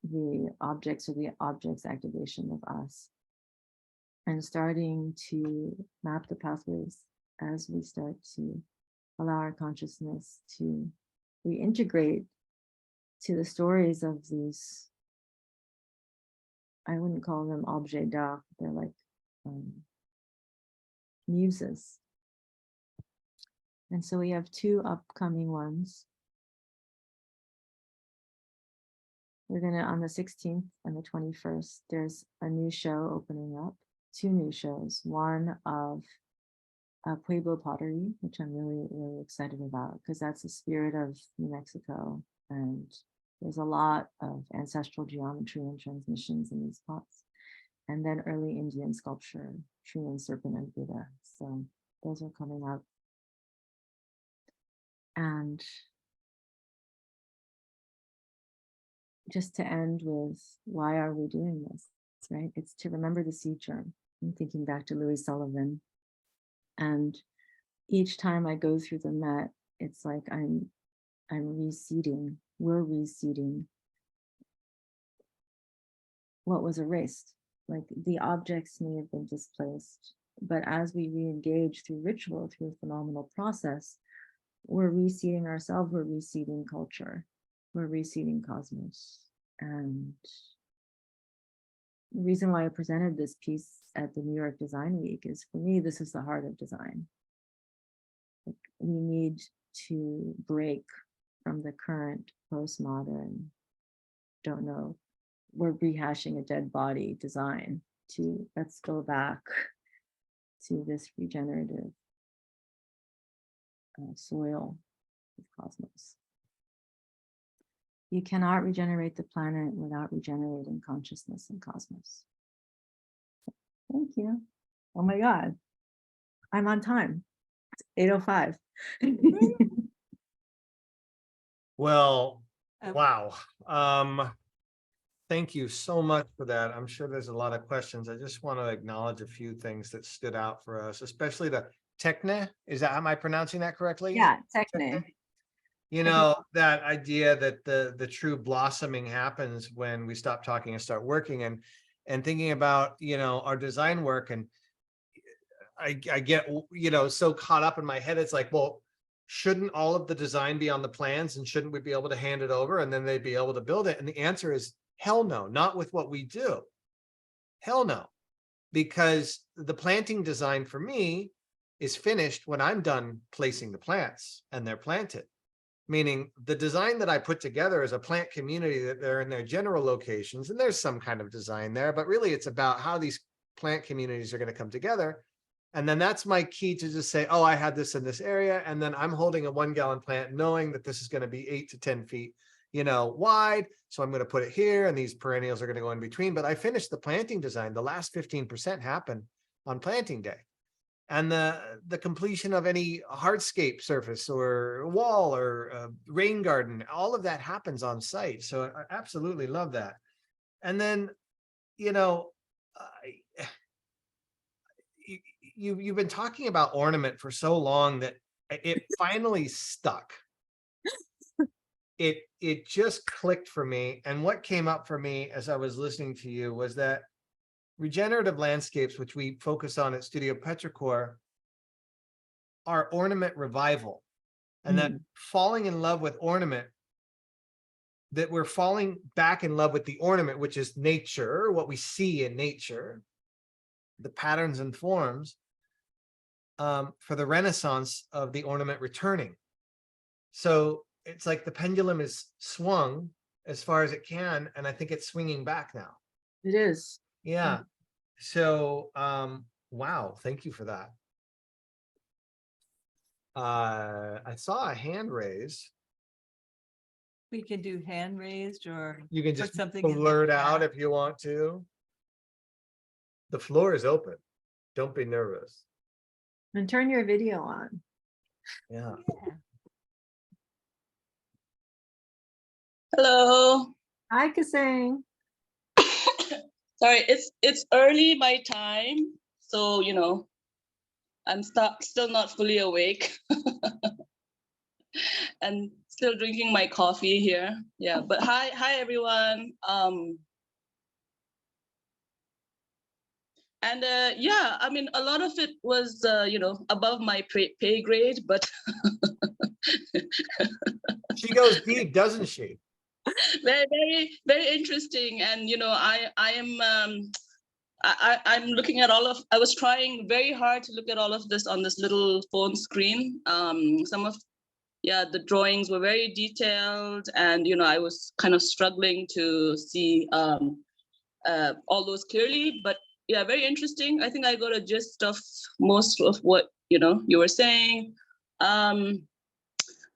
the objects or the object's activation of us. And starting to map the pathways as we start to allow our consciousness to reintegrate to the stories of these, I wouldn't call them objets d'art, they're like muses. And so we have 2 upcoming ones. We're gonna, on the 16th and the 21st, there's a new show opening up. 2 new shows, one of Pueblo pottery, which I'm really, really excited about because that's the spirit of New Mexico. And there's a lot of ancestral geometry and transmissions in these pots. And then early Indian sculpture, tree and serpent and Buddha. So those are coming up. And just to end with, why are we doing this, right? It's to remember the seed germ. I'm thinking back to Louis Sullivan. And each time I go through the Met, it's like I'm reseeding, we're reseeding what was erased. Like the objects may have been displaced, but as we re-engage through ritual, through a phenomenal process, we're reseeding ourselves, we're reseeding culture, we're reseeding cosmos. And the reason why I presented this piece at the New York Design Week is, for me, this is the heart of design. Like, we need to break from the current postmodern, don't know, we're rehashing a dead body design, to let's go back to this regenerative soil of cosmos. You cannot regenerate the planet without regenerating consciousness and cosmos. Thank you. Oh my God, I'm on time. It's 8:05. Well, wow. Thank you so much for that. I'm sure there's a lot of questions. I just want to acknowledge a few things that stood out for us, especially the techne. Is that, am I pronouncing that correctly? Yeah, techne. You know, that idea that the true blossoming happens when we stop talking and start working, and thinking about, you know, our design work. And I get, you know, so caught up in my head. It's like, well, shouldn't all of the design be on the plans, and shouldn't we be able to hand it over and then they'd be able to build it? And the answer is hell no, not with what we do. Hell no. Because the planting design for me is finished when I'm done placing the plants and they're planted. Meaning the design that I put together is a plant community that they're in their general locations, and there's some kind of design there, but really it's about how these plant communities are going to come together. And then that's my key to just say, oh, I had this in this area, and then I'm holding a 1 gallon plant knowing that this is going to be 8 to 10 feet, you know, wide. So I'm going to put it here, and these perennials are going to go in between. But I finished the planting design. The last 15% happened on planting day. And the completion of any hardscape surface or wall or rain garden, all of that happens on site. So I absolutely love that. And then, you know, you've been talking about ornament for so long that it finally stuck. It just clicked for me. And what came up for me as I was listening to you was that regenerative landscapes, which we focus on at Studio Petrichor, are ornament revival. And that falling in love with ornament, that we're falling back in love with the ornament, which is nature, what we see in nature, the patterns and forms, for the renaissance of the ornament returning. So it's like the pendulum is swung as far as it can, and I think it's swinging back now. It is. Yeah. So wow, thank you for that. I saw a hand raised. We can do hand raised, or You can put just something in the blurt out chat. if you want to. The floor is open. Don't be nervous. And turn your video on. Yeah. Hello. Hi, Kasang. Sorry, it's early my time, so you know, I'm still not fully awake, and still drinking my coffee here. Yeah, but hi everyone. And yeah, I mean, a lot of it was you know, above my pay grade, but She goes deep, doesn't she? very interesting. And you know, I'm looking at all of, I was trying very hard to look at all of this on this little phone screen. Some of, yeah, the drawings were very detailed, and you know, I was kind of struggling to see all those clearly, but yeah, very interesting. I think I got a gist of most of what, you know, you were saying.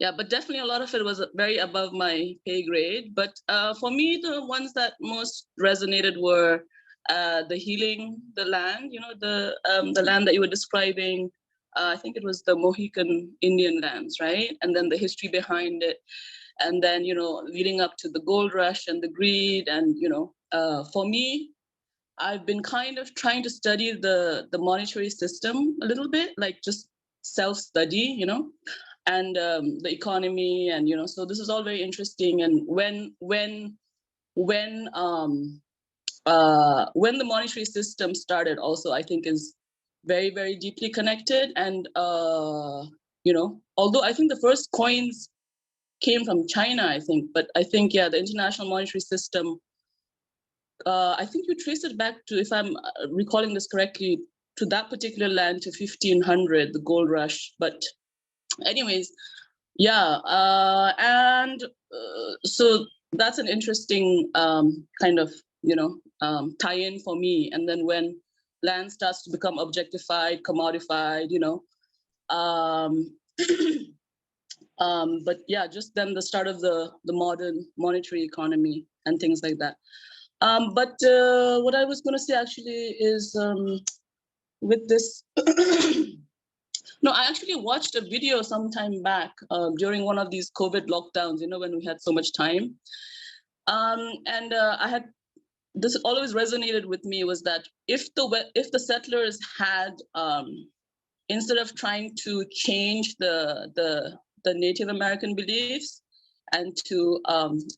Yeah, but definitely a lot of it was very above my pay grade. But for me, the ones that most resonated were the healing the land, you know, the land that you were describing, I think it was the Mohican Indian lands, right? And then the history behind it. And then, leading up to the gold rush and the greed. And, for me, I've been kind of trying to study the monetary system a little bit, like just self-study, and the economy. And, so this is all very interesting. And when the monetary system started also, I think is very, very deeply connected. And, although I think the first coins came from China, I think, but I think, yeah, the international monetary system, I think you trace it back to, if I'm recalling this correctly, to that particular land, to 1500, the gold rush. But anyways, yeah, so that's an interesting kind of, tie-in for me. And then when land starts to become objectified, commodified, but yeah, just then the start of the modern monetary economy and things like that. But what I was going to say actually is with this, no, I actually watched a video some time back during one of these COVID lockdowns, when we had so much time. And this always resonated with me, was that if the settlers had, instead of trying to change the Native American beliefs and to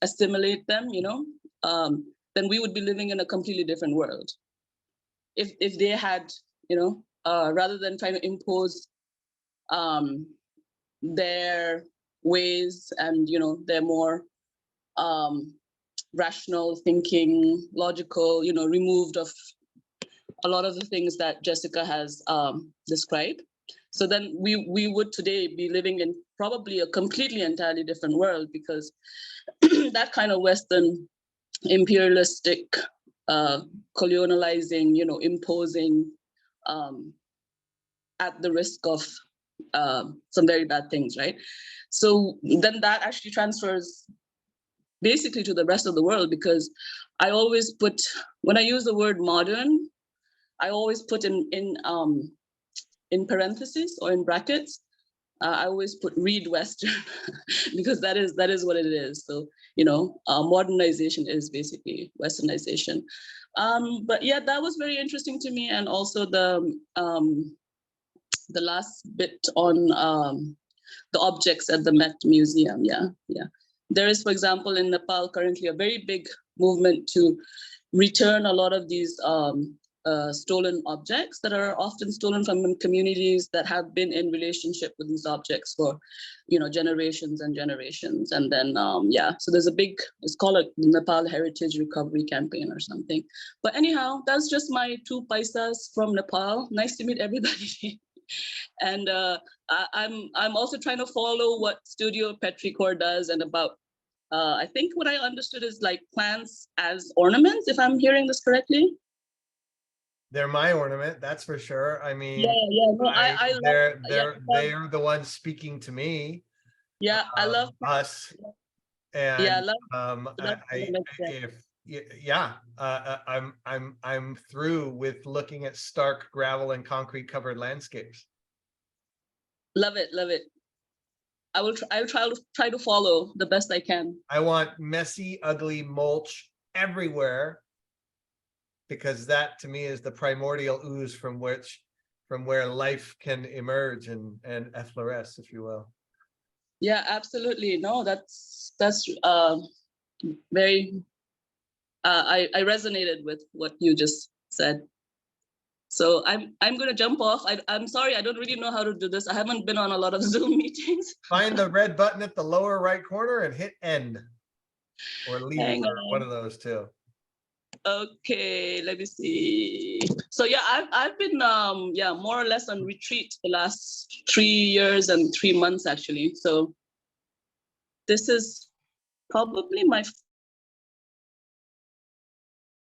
assimilate them, then we would be living in a completely different world. If they had, rather than trying to impose their ways and, their more rational thinking, logical, removed of a lot of the things that Jessica has described. So then we would today be living in probably a completely entirely different world, because that kind of Western imperialistic, colonializing, imposing at the risk of some very bad things, right? So then that actually transfers basically to the rest of the world, because I always put, when I use the word modern, I always put in parentheses or in brackets, I always put read Western because that is what it is. So, modernization is basically Westernization. But yeah, that was very interesting to me. And also the last bit on the objects at the Met Museum. Yeah. There is, for example, in Nepal currently a very big movement to return a lot of these stolen objects that are often stolen from communities that have been in relationship with these objects for, generations and generations. And then, so there's a big, it's called a Nepal Heritage Recovery Campaign or something. But anyhow, that's just my 2 paisas from Nepal. Nice to meet everybody. And I'm also trying to follow what Studio Petrichor does, and about, I think what I understood is like plants as ornaments, if I'm hearing this correctly. They're my ornament, that's for sure. I mean, yeah. No, I they're the ones speaking to me. Yeah, I love us. And yeah, I love I'm through with looking at stark gravel and concrete covered landscapes. Love it. I will try to follow the best I can. I want messy, ugly mulch everywhere, because that to me is the primordial ooze from where life can emerge and effloresce, if you will. Yeah, absolutely. No, that's very I resonated with what you just said. So I'm gonna jump off. I'm sorry, I don't really know how to do this. I haven't been on a lot of Zoom meetings. Find the red button at the lower right corner and hit end or leave, Hang or on. one of those two. Okay, let me see. So yeah, I've been more or less on retreat the last 3 years and 3 months actually. So this is probably my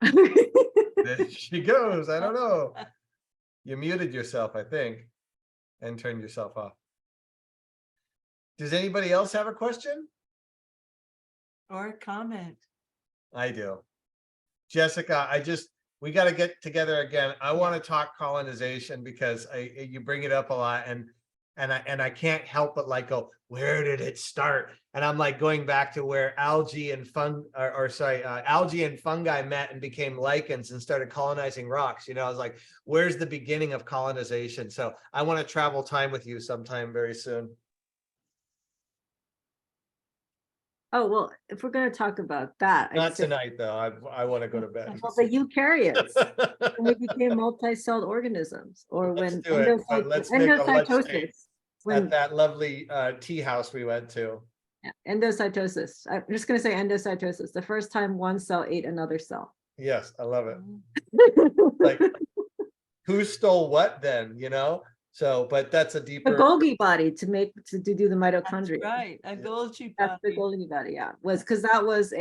There she goes. I don't know. You muted yourself, I think, and turned yourself off. Does anybody else have a question? Or comment. I do. Jessica, we got to get together again. I want to talk colonization because you bring it up a lot, and I can't help but like go, where did it start? And I'm like going back to where algae and algae and fungi met and became lichens and started colonizing rocks. You know, I was like, where's the beginning of colonization? So I want to travel time with you sometime very soon. Oh, well, if we're going to talk about that, I'd Not say, tonight, though. I want to go to bed. well, the eukaryotes, when they became multi-celled organisms, or Let's when do it. Let's make a lunch date endocytosis, when at that lovely tea house we went to. yeah, endocytosis. I'm just going to say endocytosis, the first time one cell ate another cell. Yes, I love it. Like, who stole what then, you know? So, but that's a The deeper, Golgi body to do the mitochondria. That's right, a Golgi That's the body. Golgi body, yeah. Was because that was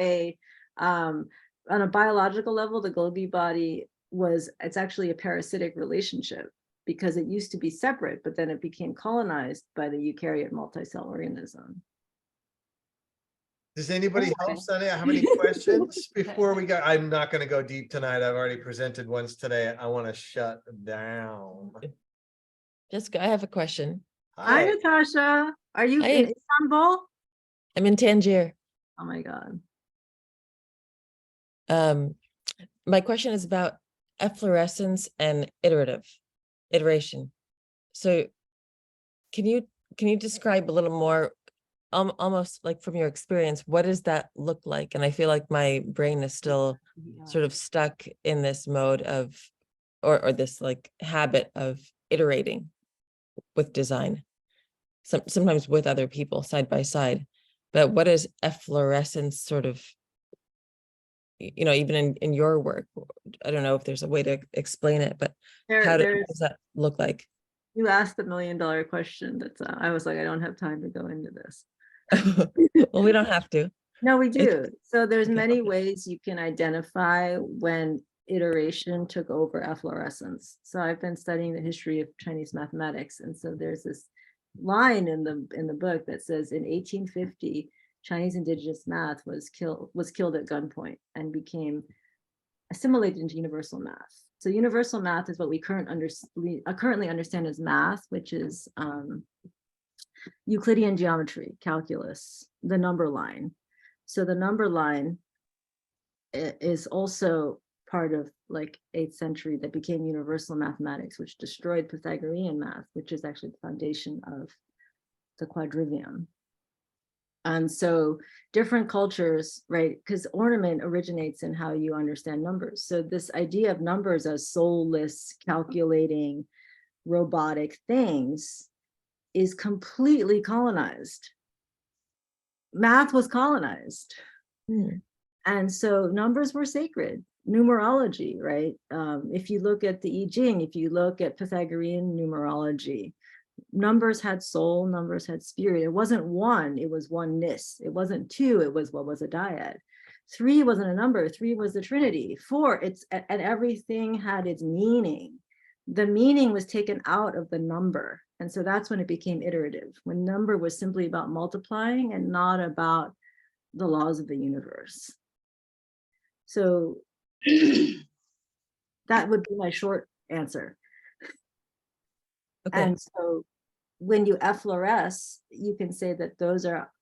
on a biological level, the Golgi body it's actually a parasitic relationship, because it used to be separate, but then it became colonized by the eukaryote multicell organism. does anybody Anyway. else have any questions before we go? I'm not going to go deep tonight. I've already presented once today. I want to shut down. Jessica, I have a question. Hi, Hi. Natasha. Are you Hi. in Istanbul? I'm in Tangier. Oh my God. My question is about efflorescence and iteration. So can you describe a little more, almost like from your experience, what does that look like? And I feel like my brain is still sort of stuck in this mode of, or this like habit of iterating with design, sometimes with other people side by side. But what is efflorescence sort of, you know, even in your work? I don't know if there's a way to explain it, but how does that look like? You asked the $1 million question. I was like, I don't have time to go into this. Well, we don't have to. No, we do. So there's Okay. many ways you can identify when iteration took over efflorescence. So I've been studying the history of Chinese mathematics, and so there's this line in the book that says in 1850 Chinese indigenous math was killed at gunpoint and became assimilated into universal math. So universal math is what we currently understand as math, which is Euclidean geometry, calculus, the number line. So the number line is also part of like 8th century that became universal mathematics, which destroyed Pythagorean math, which is actually the foundation of the quadrivium. And so different cultures, right, because ornament originates in how you understand numbers. So this idea of numbers as soulless, calculating, robotic things is completely colonized. Math was colonized. And so numbers were sacred. Numerology, right? If you look at the I Ching, if you look at Pythagorean numerology, numbers had soul, numbers had spirit. It wasn't one, it was oneness. It wasn't two, it was what was a dyad. 3 wasn't a number, 3 was the Trinity. 4, and everything had its meaning. The meaning was taken out of the number. And so that's when it became iterative, when number was simply about multiplying and not about the laws of the universe. So that would be my short answer. Okay. And so when you effloresce, you can say that those are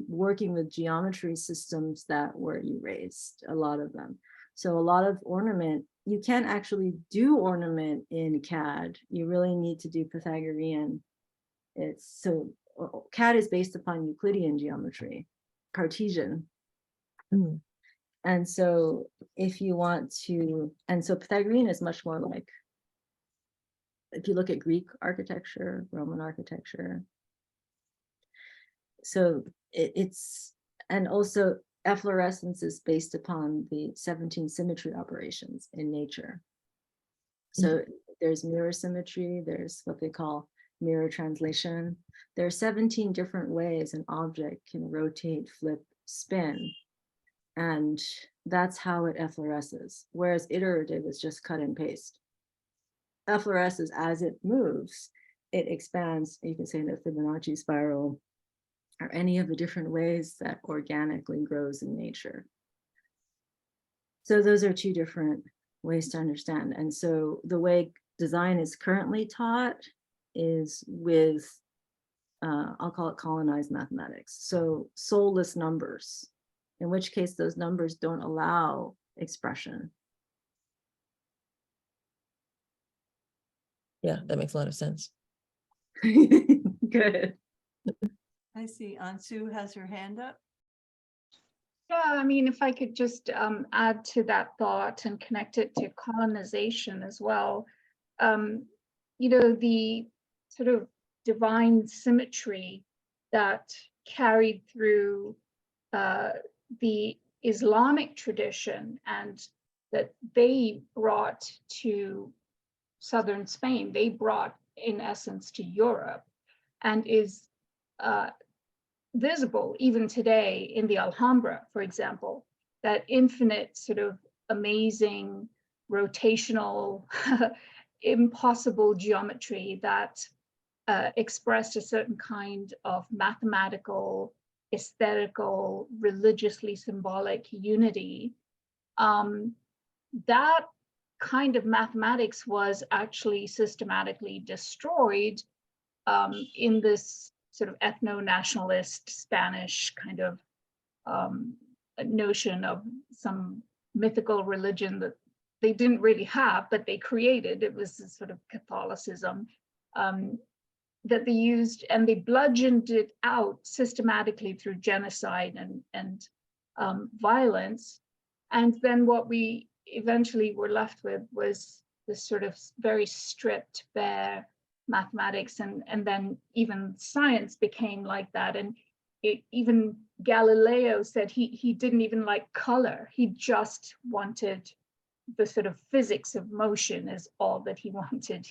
working with geometry systems that were erased, a lot of them. So a lot of ornament, you can't actually do ornament in CAD. You really need to do Pythagorean. CAD is based upon Euclidean geometry, Cartesian. And so if you want to, and so Pythagorean is much more like, if you look at Greek architecture, Roman architecture. So it's, and also efflorescence is based upon the 17 symmetry operations in nature. So there's mirror symmetry, there's what they call mirror translation. There are 17 different ways an object can rotate, flip, spin. And that's how it effloresces. Whereas iterative is just cut and paste. Effloresces as it moves, it expands, you can say in a Fibonacci spiral, or any of the different ways that organically grows in nature. So those are two different ways to understand. And so the way design is currently taught is with, I'll call it colonized mathematics. So soulless numbers, in which case those numbers don't allow expression. Yeah, that makes a lot of sense. Good. I see Ansu has her hand up. Yeah, I mean, if I could just add to that thought and connect it to colonization as well. The sort of divine symmetry that carried through the Islamic tradition and that they brought to southern Spain, they brought in essence to Europe, and is visible even today in the Alhambra, for example, that infinite sort of amazing rotational impossible geometry that expressed a certain kind of mathematical, aesthetical, religiously symbolic unity. That kind of mathematics was actually systematically destroyed in this sort of ethno-nationalist Spanish kind of notion of some mythical religion that they didn't really have, but they created. It was a sort of Catholicism that they used, and they bludgeoned it out systematically through genocide and violence. And then what we eventually were left with was this sort of very stripped, bare mathematics, and then even science became like that. And even Galileo said he didn't even like color. He just wanted the sort of physics of motion is all that he wanted.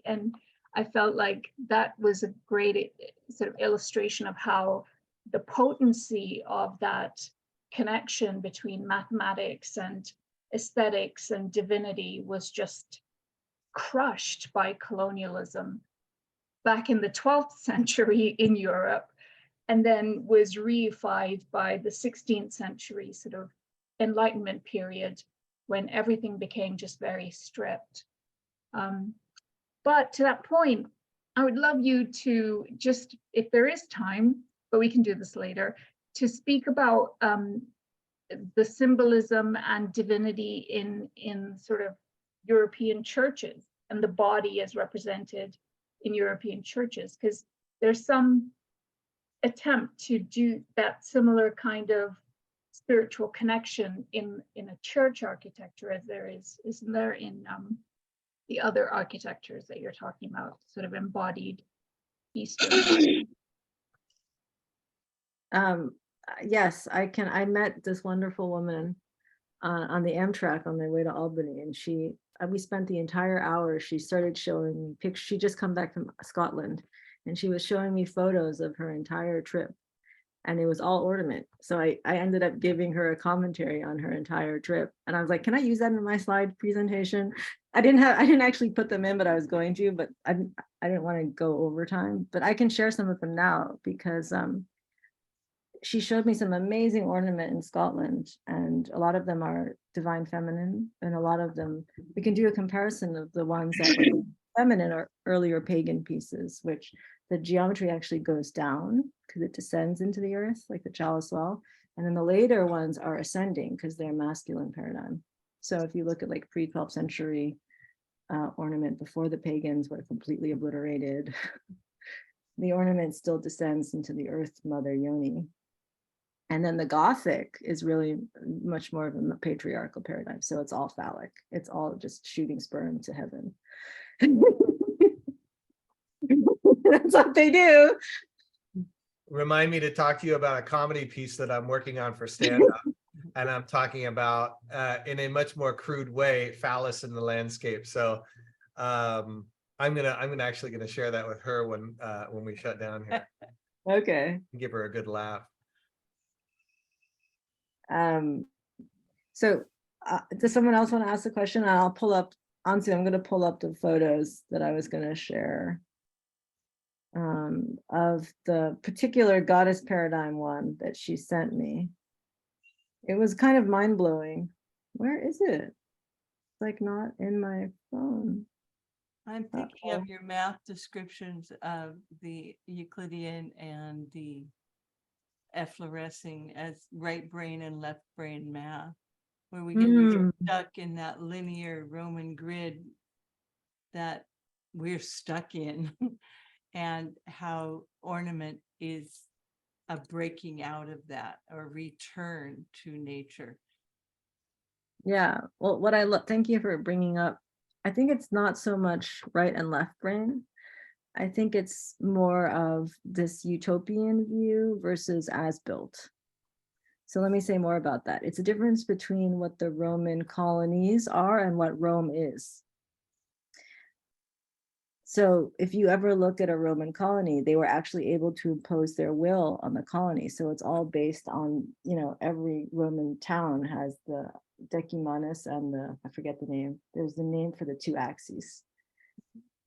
And I felt like that was a great sort of illustration of how the potency of that connection between mathematics and aesthetics and divinity was just crushed by colonialism back in the 12th century in Europe, and then was reified by the 16th century sort of Enlightenment period when everything became just very stripped. But to that point, I would love you to just, if there is time, but we can do this later, to speak about the symbolism and divinity in sort of European churches and the body as represented in European churches, because there's some attempt to do that similar kind of spiritual connection in a church architecture as there isn't there in the other architectures that you're talking about, sort of embodied Eastern. Yes, I can. I met this wonderful woman on the Amtrak on their way to Albany, and we spent the entire hour. She started showing me pictures. She just come back from Scotland, and she was showing me photos of her entire trip, and it was all ornament. So I ended up giving her a commentary on her entire trip, and I was like, "Can I use that in my slide presentation?" I didn't actually put them in, but I was going to, but I didn't want to go over time. But I can share some of them now because she showed me some amazing ornament in Scotland, and a lot of them are divine feminine, and a lot of them, we can do a comparison of the ones that were feminine or earlier pagan pieces, which the geometry actually goes down because it descends into the earth, like the chalice well. And then the later ones are ascending because they're masculine paradigm. So if you look at like pre-12th century ornament before the pagans were completely obliterated, the ornament still descends into the earth mother yoni. And then the Gothic is really much more of a patriarchal paradigm. So it's all phallic. It's all just shooting sperm to heaven. That's what they do. Remind me to talk to you about a comedy piece that I'm working on for stand-up. And I'm talking about, in a much more crude way, phallus in the landscape. So I'm actually gonna share that with her when we shut down here. Okay. Give her a good laugh. So does someone else want to ask a question? I'll pull up, honestly, I'm going to pull up the photos that I was going to share of the particular goddess paradigm one that she sent me. It was kind of mind-blowing. Where is it? like not in my phone. I'm thinking Uh-oh. of your math descriptions of the Euclidean and the efflorescing as right brain and left brain math, where we get stuck in that linear Roman grid that we're stuck in, and how ornament is a breaking out of that or return to nature. Yeah, well, what I love, thank you for bringing up, I think it's not so much right and left brain. I think it's more of this utopian view versus as built. So let me say more about that. It's a difference between what the Roman colonies are and what Rome is. So if you ever look at a Roman colony, they were actually able to impose their will on the colony. So it's all based on, you know, every Roman town has the decumanus and the, I forget the name, there's the name for the two axes.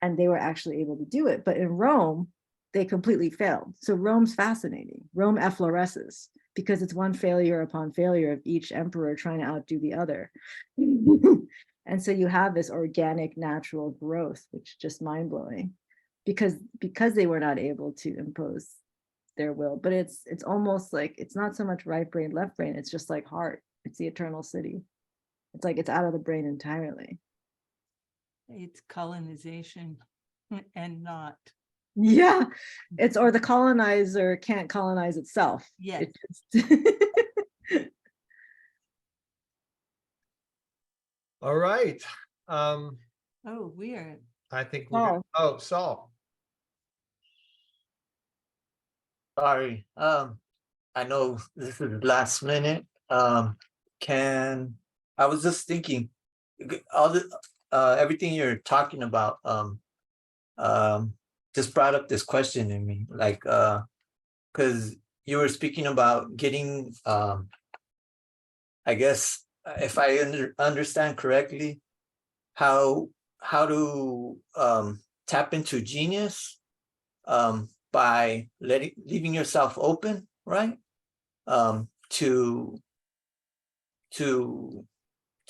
And they were actually able to do it. But in Rome, they completely failed. So Rome's fascinating. Rome effloresces because it's one failure upon failure of each emperor trying to outdo the other. And so you have this organic natural growth, which is just mind-blowing because they were not able to impose their will. But it's almost like, it's not so much right brain, left brain, it's just like heart. It's the eternal city. It's like it's out of the brain entirely. It's colonization and not. Yeah, it's, or the colonizer can't colonize itself. Yes. All right. Oh, weird. I think we're good. Oh, Saul. Sorry, I know this is last minute. I was just thinking, all the everything you're talking about, just brought up this question in me, like, because you were speaking about getting, I guess, if I understand correctly, how to tap into genius by leaving yourself open, right? To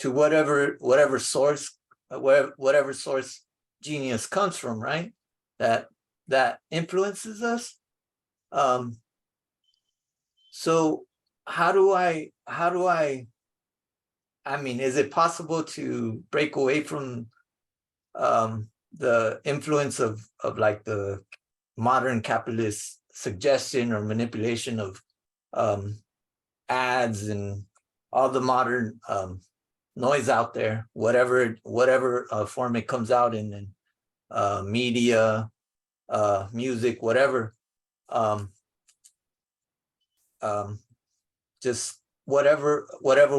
whatever source, whatever source genius comes from, right? That influences us. So how do I mean, is it possible to break away from the influence of like the modern capitalist suggestion or manipulation of ads and all the modern noise out there, whatever form it comes out in media, music, whatever, just whatever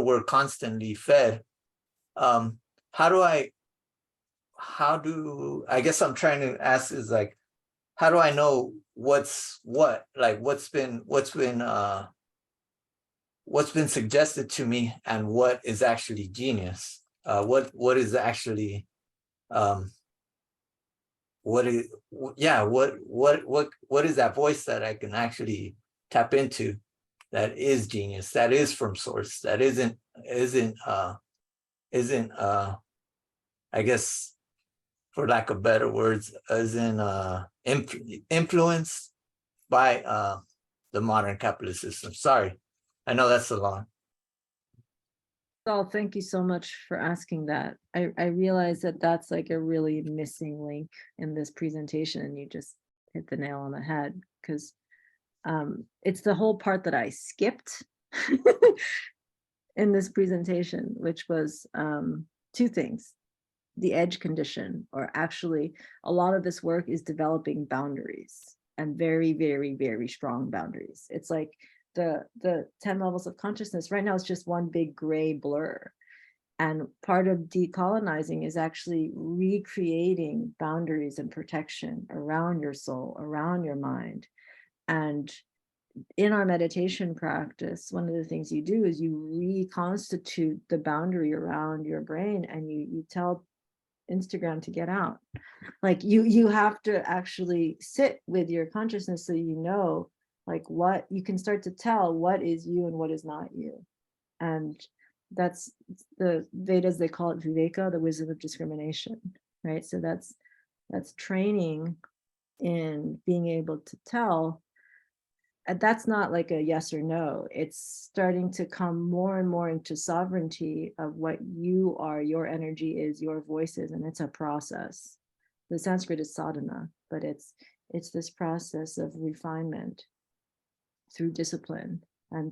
we're constantly fed. I guess I'm trying to ask is like, how do I know what's what, like what's been suggested to me and what is actually genius? What is actually what is that voice that I can actually tap into that is genius, that is from source, that isn't I guess, for lack of better words, isn't influenced by the modern capitalist system. Sorry, I know that's a lot. Saul, thank you so much for asking that. I realize that that's like a really missing link in this presentation, and you just hit the nail on the head, because it's the whole part that I skipped in this presentation, which was two things. The edge condition, or actually a lot of this work is developing boundaries, and very, very, very strong boundaries. It's like the 10 levels of consciousness right now is just one big gray blur. And part of decolonizing is actually recreating boundaries and protection around your soul, around your mind. And in our meditation practice, one of the things you do is you reconstitute the boundary around your brain, and you tell Instagram to get out. Like you have to actually sit with your consciousness, so you know, like, what you can start to tell what is you and what is not you. And that's the Vedas, they call it viveka, the wisdom of discrimination, right? So that's training in being able to tell. And that's not like a yes or no. It's starting to come more and more into sovereignty of what you are, your energy is, your voice is, and it's a process. The Sanskrit is sadhana, but it's this process of refinement through discipline and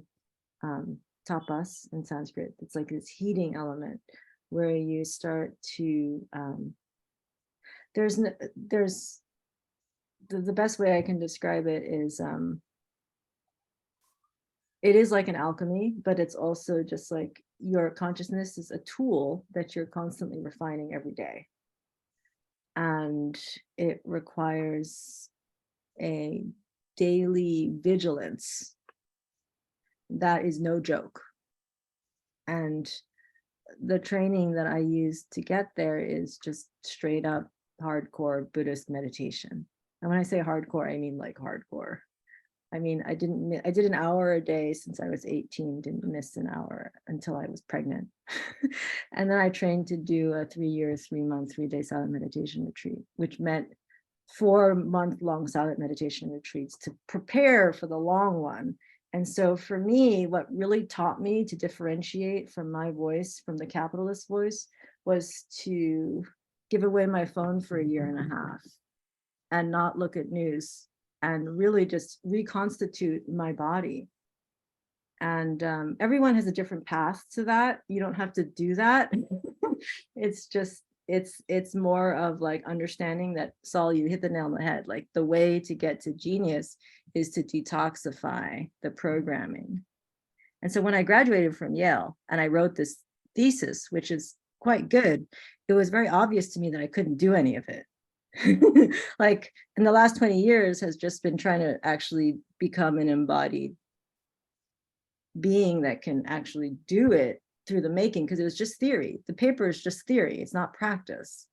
tapas in Sanskrit. It's like this heating element where you start to the best way I can describe it is it is like an alchemy, but it's also just like your consciousness is a tool that you're constantly refining every day. And it requires a daily vigilance that is no joke. And the training that I use to get there is just straight up hardcore Buddhist meditation. And when I say hardcore, I mean like hardcore. I mean, I did an hour a day since I was 18, didn't miss an hour until I was pregnant. And then I trained to do a 3-year, 3-month, 3-day silent meditation retreat, which meant 4-month-long silent meditation retreats to prepare for the long one. And so for me, what really taught me to differentiate from my voice, from the capitalist voice, was to give away my phone for 1.5 years and not look at news and really just reconstitute my body. And everyone has a different path to that. You don't have to do that. It's just, it's more of like understanding that, Saul, you hit the nail on the head. Like the way to get to genius is to detoxify the programming. And so when I graduated from Yale and I wrote this thesis, which is quite good, it was very obvious to me that I couldn't do any of it. Like in the last 20 years has just been trying to actually become an embodied being that can actually do it through the making, because it was just theory. The paper is just theory, it's not practice.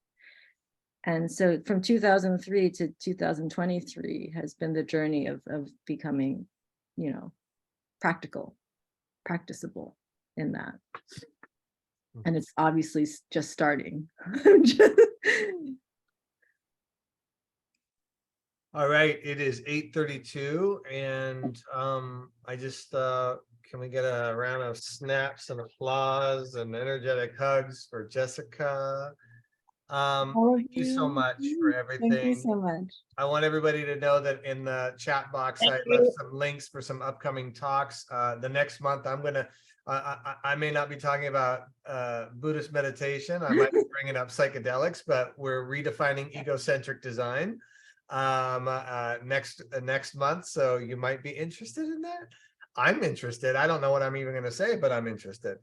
And so from 2003 to 2023 has been the journey of becoming, you know, practicable in that. And it's obviously just starting. All right, it is 8:32, and I just can we get a round of snaps and applause and energetic hugs for Jessica? Thank you so much for everything. Thank you so much. I want everybody to know that in the chat box, I left some links for some upcoming talks. The next month, I'm gonna, I may not be talking about Buddhist meditation. I might be bringing up psychedelics, but we're redefining egocentric design next month. So you might be interested in that. I'm interested. I don't know what I'm even going to say, but I'm interested.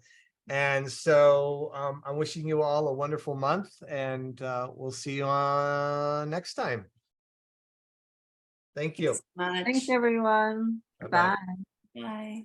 And so I'm wishing you all a wonderful month, and we'll see you on next time. Thank you. Thanks, everyone. Bye-bye. Bye. Bye.